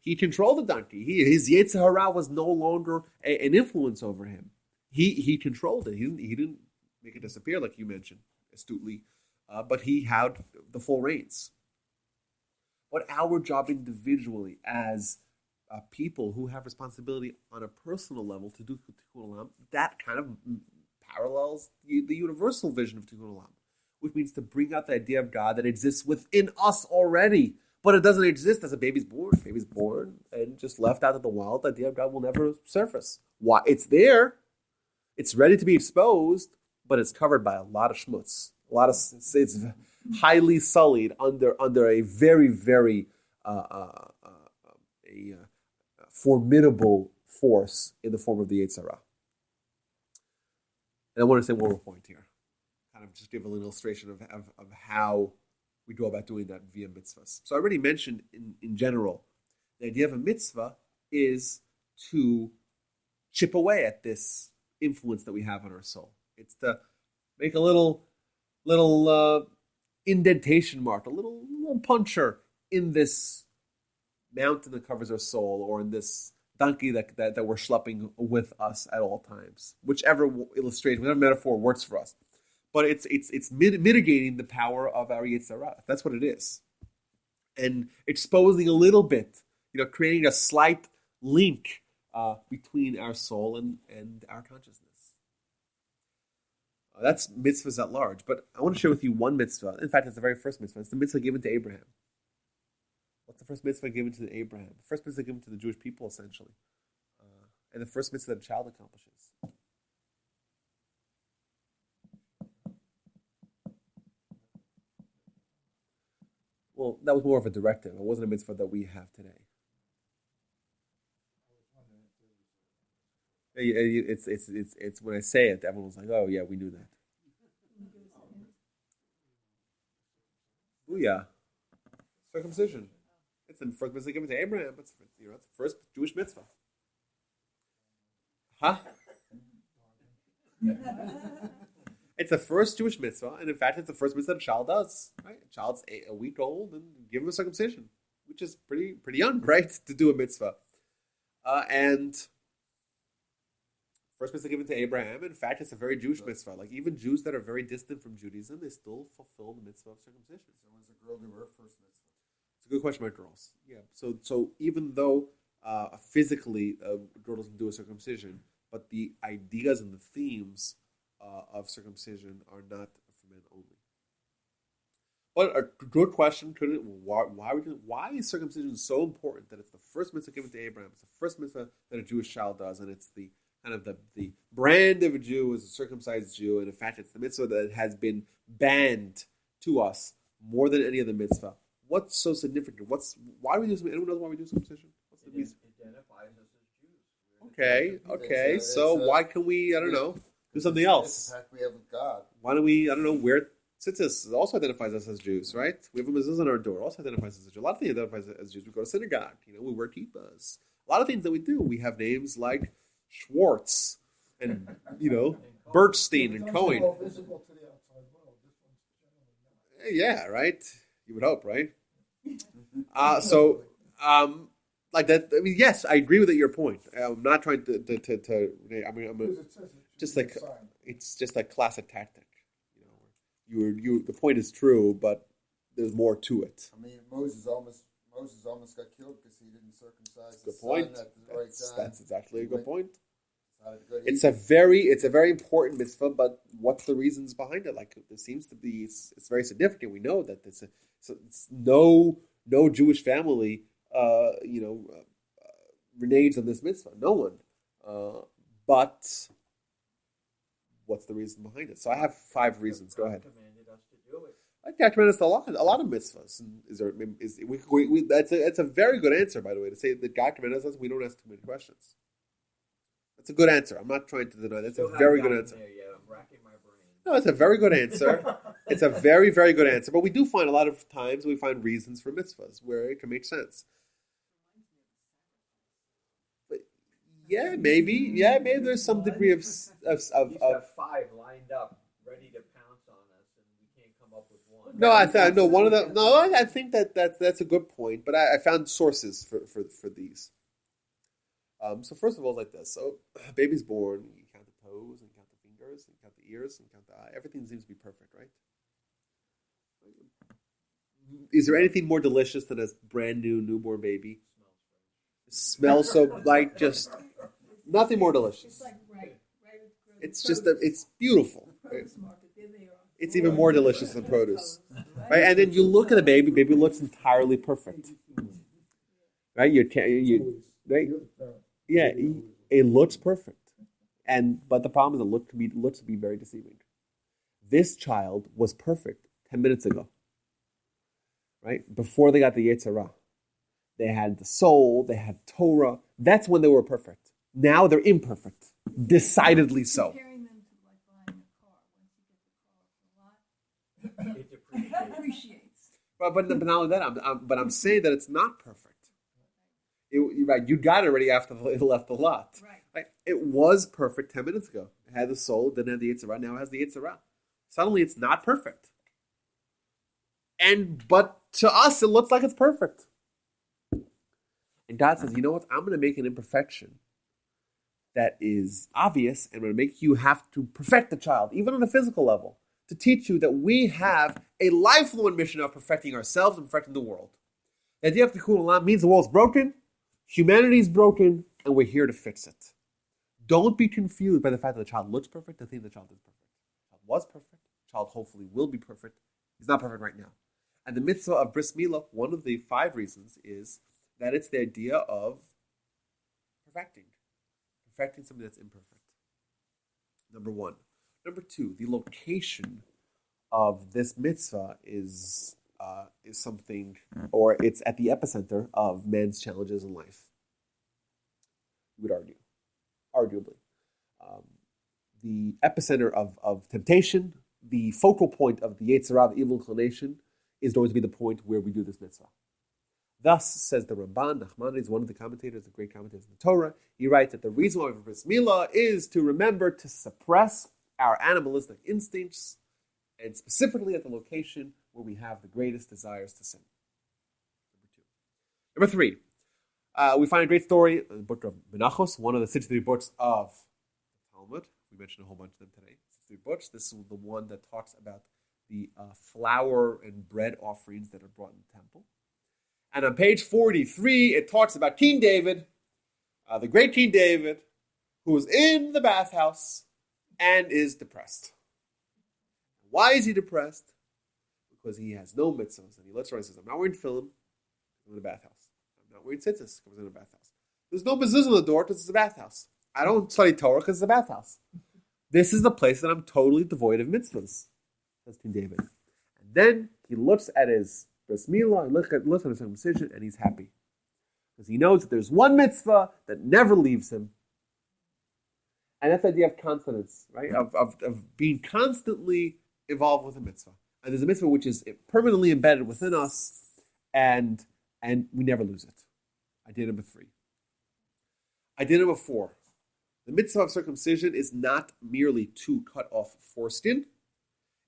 Speaker 1: He controlled the donkey. His Yetzer Hara was no longer an influence over him. He controlled it. He didn't make it disappear like you mentioned astutely, but he had the full reins. But our job individually as people who have responsibility on a personal level to do Tikkun Olam, that kind of parallels the universal vision of Tikkun Olam, which means to bring out the idea of God that exists within us already, but it doesn't exist as a baby's born. Baby's born and just left out of the wild. The idea of God will never surface. Why? It's there. It's ready to be exposed, but it's covered by a lot of schmutz. It's highly sullied under a very, very formidable force in the form of the Yetzer Hara. And I want to say one more point here, kind of just give a little illustration of how we go about doing that via mitzvahs. So I already mentioned in general, the idea of a mitzvah is to chip away at this influence that we have on our soul. It's to make a little indentation mark, a little puncture in this mountain that covers our soul, or in this donkey that we're schlepping with us at all times. Whichever illustration, whatever metaphor works for us. But it's mitigating the power of our Yetzer Hara. That's what it is. And exposing a little bit, creating a slight link between our soul and our consciousness. That's mitzvahs at large. But I want to share with you one mitzvah. In fact, it's the very first mitzvah. It's the mitzvah given to Abraham. What's the first mitzvah given to Abraham? The first mitzvah given to the Jewish people, essentially. And the first mitzvah that a child accomplishes. Well, that was more of a directive. It wasn't a mitzvah that we have today. It's when I say it, everyone's like, "Oh yeah, we knew that." Booyah! Circumcision. It's the first mitzvah given to Abraham. It's the first Jewish mitzvah. Huh? It's the first Jewish mitzvah, and in fact, it's the first mitzvah that a child does. Right? A child's a week old, and give him a circumcision, which is pretty young, right, to do a mitzvah. And first mitzvah given to Abraham. In fact, it's a very Jewish mitzvah. Like even Jews that are very distant from Judaism, they still fulfill the mitzvah of circumcision.
Speaker 4: So when's the girl do her first mitzvah?
Speaker 1: It's a good question about girls. Yeah. So even though physically a girl doesn't do a circumcision, but the ideas and the themes of circumcision are not for men only. But a good question: why is circumcision so important that it's the first mitzvah given to Abraham? It's the first mitzvah that a Jewish child does, and it's the kind of the brand of a Jew is a circumcised Jew, and in fact, it's the mitzvah that has been banned to us more than any other mitzvah. What's so significant? Why do we do something? Anyone knows why we do circumcision? What's the reason?
Speaker 2: It identifies us as Jews.
Speaker 1: Okay. So why can we? I don't know. Do something else.
Speaker 4: It's the pact we have with God.
Speaker 1: Why don't we? I don't know. Wear tzitzis. It also identifies us as Jews, right? We have a mezuzah on our door. It also identifies us as Jews. A lot of things identifies us as Jews. We go to synagogue. We wear kippahs. A lot of things that we do. We have names like Schwartz and Bergstein and Cohen.
Speaker 6: All visible to the outside world. This one's generally not.
Speaker 1: Yeah, right. You would hope, right? Like that. I mean, yes, I agree with your point. I'm not trying to.
Speaker 6: Because it says it
Speaker 1: Just
Speaker 6: should be
Speaker 1: like
Speaker 6: a sign.
Speaker 1: it's just a classic tactic. You the point is true, but there's more to it.
Speaker 4: I mean, Moses almost got killed because he didn't circumcise his
Speaker 1: Good point.
Speaker 4: son at the right time.
Speaker 1: That's exactly a good point.
Speaker 4: Decided to go to
Speaker 1: It's
Speaker 4: Egypt.
Speaker 1: a very important mitzvah, but what's the reasons behind it? Like there seems to be, it's very significant. We know that it's no Jewish family, reneges on this mitzvah. No one. But what's the reason behind it? So I have 5 reasons. Go ahead.
Speaker 2: God commanded us to do it.
Speaker 1: Like Dr. Menace, a lot of mitzvahs. And that's a very good answer, by the way, to say that Dr. Menace says we don't ask too many questions. That's a good answer. I'm not trying to deny. That's a very good answer.
Speaker 2: There yet. I'm racking my brain.
Speaker 1: No, it's a very good answer. It's a very, very good answer. But we do find a lot of times we find reasons for mitzvahs where it can make sense. But yeah, maybe there's some degree of
Speaker 2: He's got 5 lined up, ready to pounce on us, and we can't come up with one.
Speaker 1: I think that's a good point. But I found sources for these. So first of all, like this. So a baby's born, you count the toes, and count the fingers, and count the ears, and count the eye. Everything seems to be perfect, right? Is there anything more delicious than a brand new newborn baby? It smells so like just nothing more delicious.
Speaker 5: It's like right.
Speaker 1: It's just it's beautiful.
Speaker 5: Produce market, there they are.
Speaker 1: It's even more delicious than produce, right? And then you look at the baby. Baby looks entirely perfect, right? Right? Yeah, it looks perfect, but the problem is it looks to be very deceiving. This child was perfect 10 minutes ago, right? Before they got the Yetzer Hara. They had the soul, they had Torah. That's when they were perfect. Now they're imperfect, decidedly so.
Speaker 5: Comparing them to like buying a car. Once you get the car off the lot,
Speaker 2: It
Speaker 5: it appreciates.
Speaker 1: But not only that, I'm saying that it's not perfect. Right, you got it already after it left the lot. Right. It was perfect 10 minutes ago. It had the soul, didn't have the Yetzer Hara, now it has the Yetzer Hara. Suddenly it's not perfect. But to us, it looks like it's perfect. And God says, you know what? I'm going to make an imperfection that is obvious, and I'm going to make you have to perfect the child, even on a physical level, to teach you that we have a lifelong mission of perfecting ourselves and perfecting the world. The idea of Tikkun Olam means the world's broken, humanity's broken, and we're here to fix it. Don't be confused by the fact that the child looks perfect and think the child is perfect. The child was perfect. The child hopefully will be perfect. He's not perfect right now. And the mitzvah of bris milah, one of the 5 reasons is that it's the idea of perfecting something that's imperfect. Number 1. Number 2, the location of this mitzvah is something, or it's at the epicenter of man's challenges in life. You would arguably. The epicenter of temptation, the focal point of the Yetzer Hara, the evil inclination, is going to be the point where we do this mitzvah. Thus, says the Ramban, Nachmanides, one of the commentators, the great commentators of the Torah, he writes that the reason why we have bris milah is to remember to suppress our animalistic instincts, and specifically at the location where we have the greatest desires to sin. Number 3, we find a great story in the book of Menachos, one of the 63 books of the Talmud. We mentioned a whole bunch of them today. 63 books. This is the one that talks about the flour and bread offerings that are brought in the temple. And on page 43, it talks about King David, the great King David, who is in the bathhouse and is depressed. Why is he depressed? Because he has no mitzvahs. And he looks around and says, I'm not wearing tefillin, I'm in a bathhouse. I'm not wearing tzitzis, because I'm in a bathhouse. There's no mezuzah on the door because it's a bathhouse. I don't study Torah because it's a bathhouse. This is the place that I'm totally devoid of mitzvahs, says King David. And then he looks at his bris milah, and looks at his circumcision, and he's happy. Because he knows that there's one mitzvah that never leaves him. And that's the idea of consonance, right? Of being constantly involved with a mitzvah. And there's a mitzvah which is permanently embedded within us, and we never lose it. Idea number 3. Idea number 4. The mitzvah of circumcision is not merely to cut off foreskin.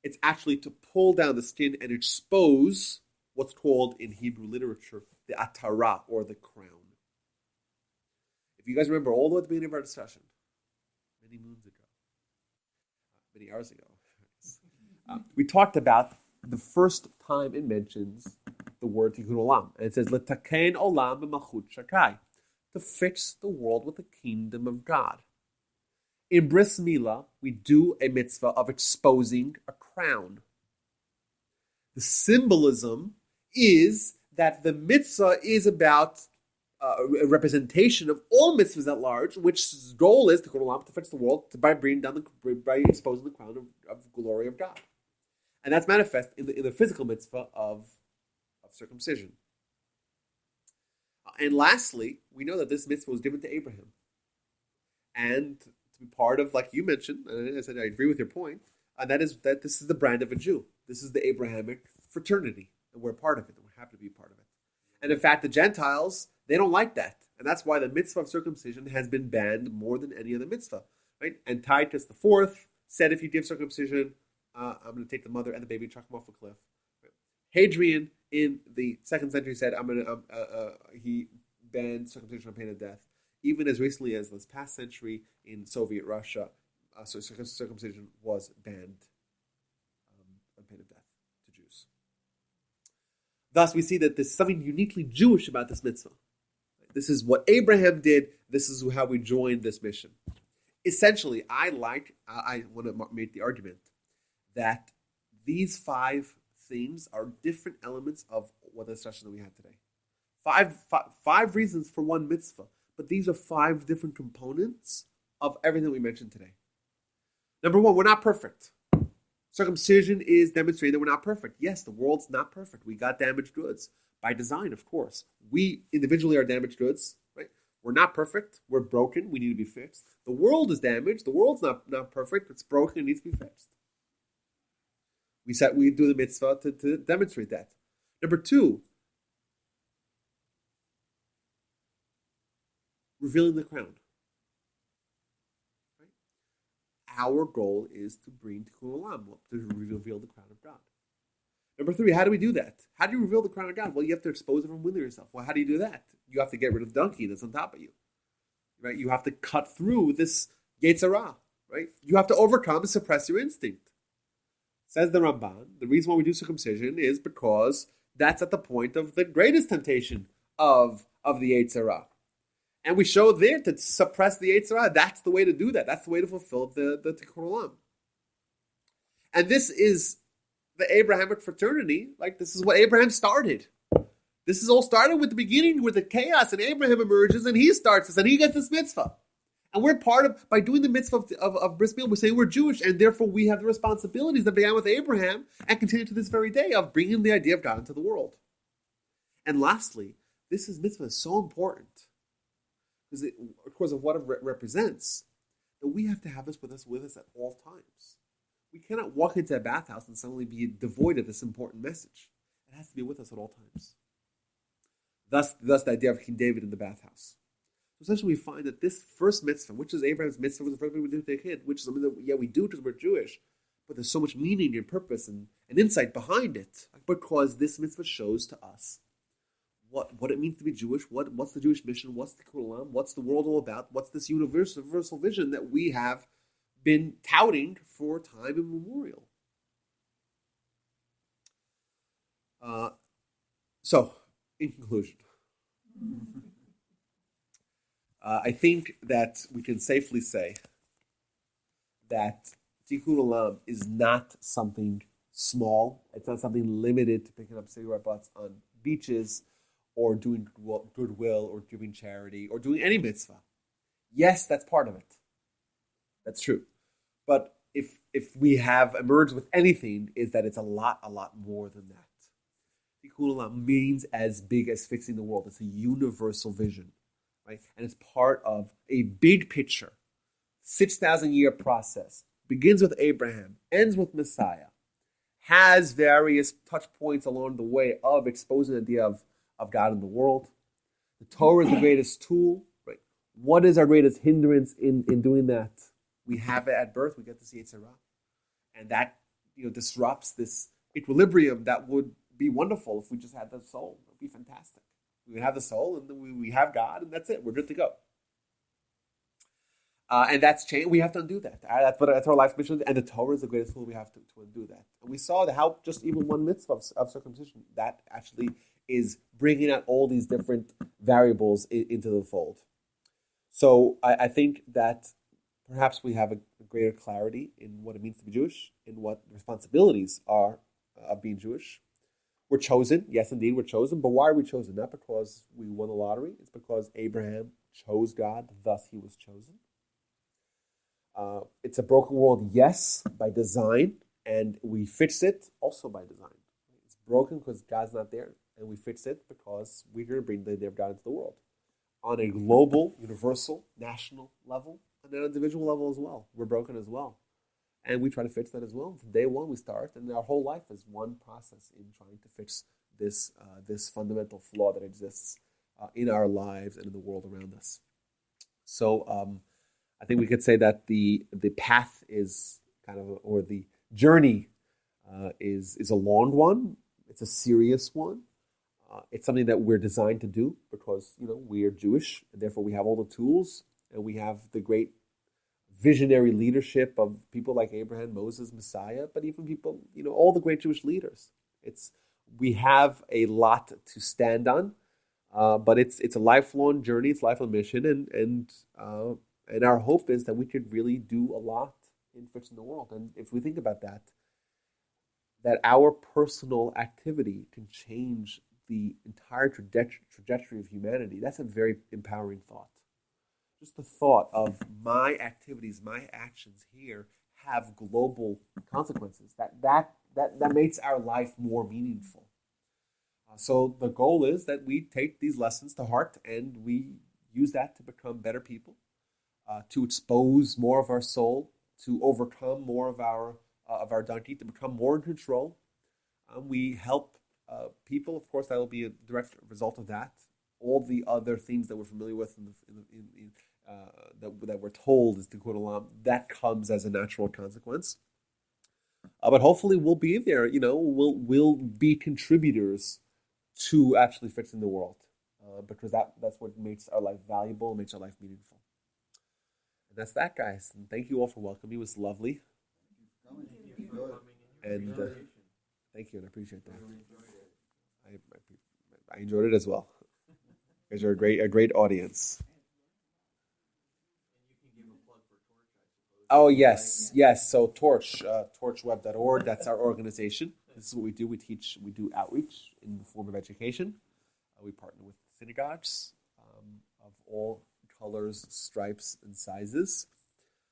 Speaker 1: It's actually to pull down the skin and expose what's called in Hebrew literature the atara, or the crown. If you guys remember all the way at the beginning of our discussion, many moons ago, many hours ago, we talked about the first time it mentions the word Tikkun Olam. And it says, L'taken olam b'malchut shakai, to fix the world with the kingdom of God. In bris milah, we do a mitzvah of exposing a crown. The symbolism is that the mitzvah is about a representation of all mitzvahs at large, which goal is to fix the world by bringing down by exposing the crown of glory of God. And that's manifest in the physical mitzvah of circumcision. And lastly, we know that this mitzvah was given to Abraham. And to be part of, like you mentioned, and I said I agree with your point, and that is that this is the brand of a Jew. This is the Abrahamic fraternity, and we're part of it, and we're happy to be part of it. And in fact, the Gentiles, they don't like that. And that's why the mitzvah of circumcision has been banned more than any other mitzvah. Right? And Titus IV said if you give circumcision, I'm going to take the mother and the baby and chuck them off a cliff. Right? Hadrian in the 2nd century said he banned circumcision on pain of death. Even as recently as this past century in Soviet Russia, circumcision was banned on pain of death to Jews. Thus, we see that there's something uniquely Jewish about this mitzvah. This is what Abraham did. This is how we joined this mission. Essentially, I want to make the argument that these 5 themes are different elements of what the discussion that we had today. Five reasons for one mitzvah, but these are 5 different components of everything we mentioned today. Number 1, we're not perfect. Circumcision is demonstrating that we're not perfect. Yes, the world's not perfect. We got damaged goods by design, of course. We individually are damaged goods, right? We're not perfect. We're broken. We need to be fixed. The world is damaged. The world's not perfect. It's broken. It needs to be fixed. We do the mitzvah to demonstrate that. Number 2, revealing the crown. Right? Our goal is to bring Tikkun Olam, to reveal the crown of God. Number 3, how do we do that? How do you reveal the crown of God? Well, you have to expose it from within yourself. Well, how do you do that? You have to get rid of the donkey that's on top of you. Right? You have to cut through this Yetzer Hara. Right? You have to overcome and suppress your instinct. Says the Ramban, the reason why we do circumcision is because that's at the point of the greatest temptation of the Yetzer Hara. And we show there to suppress the Yetzer Hara. That's the way to do that. That's the way to fulfill the Tikkun Olam. And this is the Abrahamic fraternity. Like, this is what Abraham started. This is all started with the beginning, with the chaos, and Abraham emerges, and he starts this, and he gets this mitzvah. And we're part of, by doing the mitzvah of Bris Milah, we say we're Jewish, and therefore we have the responsibilities that began with Abraham and continue to this very day of bringing the idea of God into the world. And lastly, this mitzvah is so important because of what it represents, that we have to have this with us at all times. We cannot walk into a bathhouse and suddenly be devoid of this important message. It has to be with us at all times. Thus the idea of King David in the bathhouse. So essentially we find that this first mitzvah, which is Abraham's mitzvah, was the first thing we do to a kid, which is something that, we do because we're Jewish, but there's so much meaning and purpose and insight behind it, because this mitzvah shows to us what it means to be Jewish, what's the Jewish mission, what's the Tikkun Olam, what's the world all about, what's this universal vision that we have been touting for time immemorial. So, in conclusion, I think that we can safely say that Tikkun Olam is not something small. It's not something limited to picking up cigarette butts on beaches or doing goodwill or giving charity or doing any mitzvah. Yes, that's part of it. That's true. But if we have emerged with anything, is that it's a lot more than that. Tikkun Olam means as big as fixing the world. It's a universal vision, right? And it's part of a big picture, 6,000-year process. Begins with Abraham, ends with Messiah, has various touch points along the way of exposing the idea of God in the world. The Torah is the greatest tool, right? What is our greatest hindrance in doing that? We have it at birth. We get to see Yetzer Hara, and that disrupts this equilibrium that would be wonderful if we just had the soul. It would be fantastic. We would have the soul, and then we have God, and that's it. We're good to go. And that's change. We have to undo that. That's our life's mission. And the Torah is the greatest tool we have to undo that. And we saw how just even one mitzvah of circumcision, that actually is bringing out all these different variables into the fold. So I think that perhaps we have a greater clarity in what it means to be Jewish, in what the responsibilities are of being Jewish. We're chosen. Yes, indeed, we're chosen. But why are we chosen? Not because we won the lottery. It's because Abraham chose God, thus he was chosen. It's a broken world, yes, by design, And we fix it also by design. It's broken because God's not there, and we fix it because we're going to bring the idea of God into the world on a global, universal, national level, and an individual level as well. We're broken as well. And we try to fix that as well. From day one, we start, and our whole life is one process in trying to fix this fundamental flaw that exists in our lives and in the world around us. So I think we could say that the path is kind of, or the journey is a long one. It's a serious one. It's something that we're designed to do because, we are Jewish, and therefore we have all the tools, and we have the great visionary leadership of people like Abraham, Moses, Messiah, but even people, all the great Jewish leaders. We have a lot to stand on, but it's a lifelong journey, it's a lifelong mission, and our hope is that we could really do a lot in fixing the world. And if we think about that our personal activity can change the entire trajectory of humanity, that's a very empowering thought. Just the thought of my activities, my actions here have global consequences. That makes our life more meaningful. So the goal is that we take these lessons to heart and we use that to become better people, to expose more of our soul, to overcome more of our donkey, to become more in control. We help people, of course, that will be a direct result of that. All the other things that we're familiar with that we're told is Tikkun Olam, that comes as a natural consequence. But hopefully we'll be there, we'll be contributors to actually fixing the world, because that's what makes our life valuable, makes our life meaningful. And that's that, guys. And thank you all for welcoming me. It was lovely. And thank you, and I appreciate that. I enjoyed it as well. You guys are a great audience. Oh, yes. So Torch, torchweb.org, that's our organization. This is what we do. We do outreach in the form of education. We partner with synagogues of all colors, stripes, and sizes.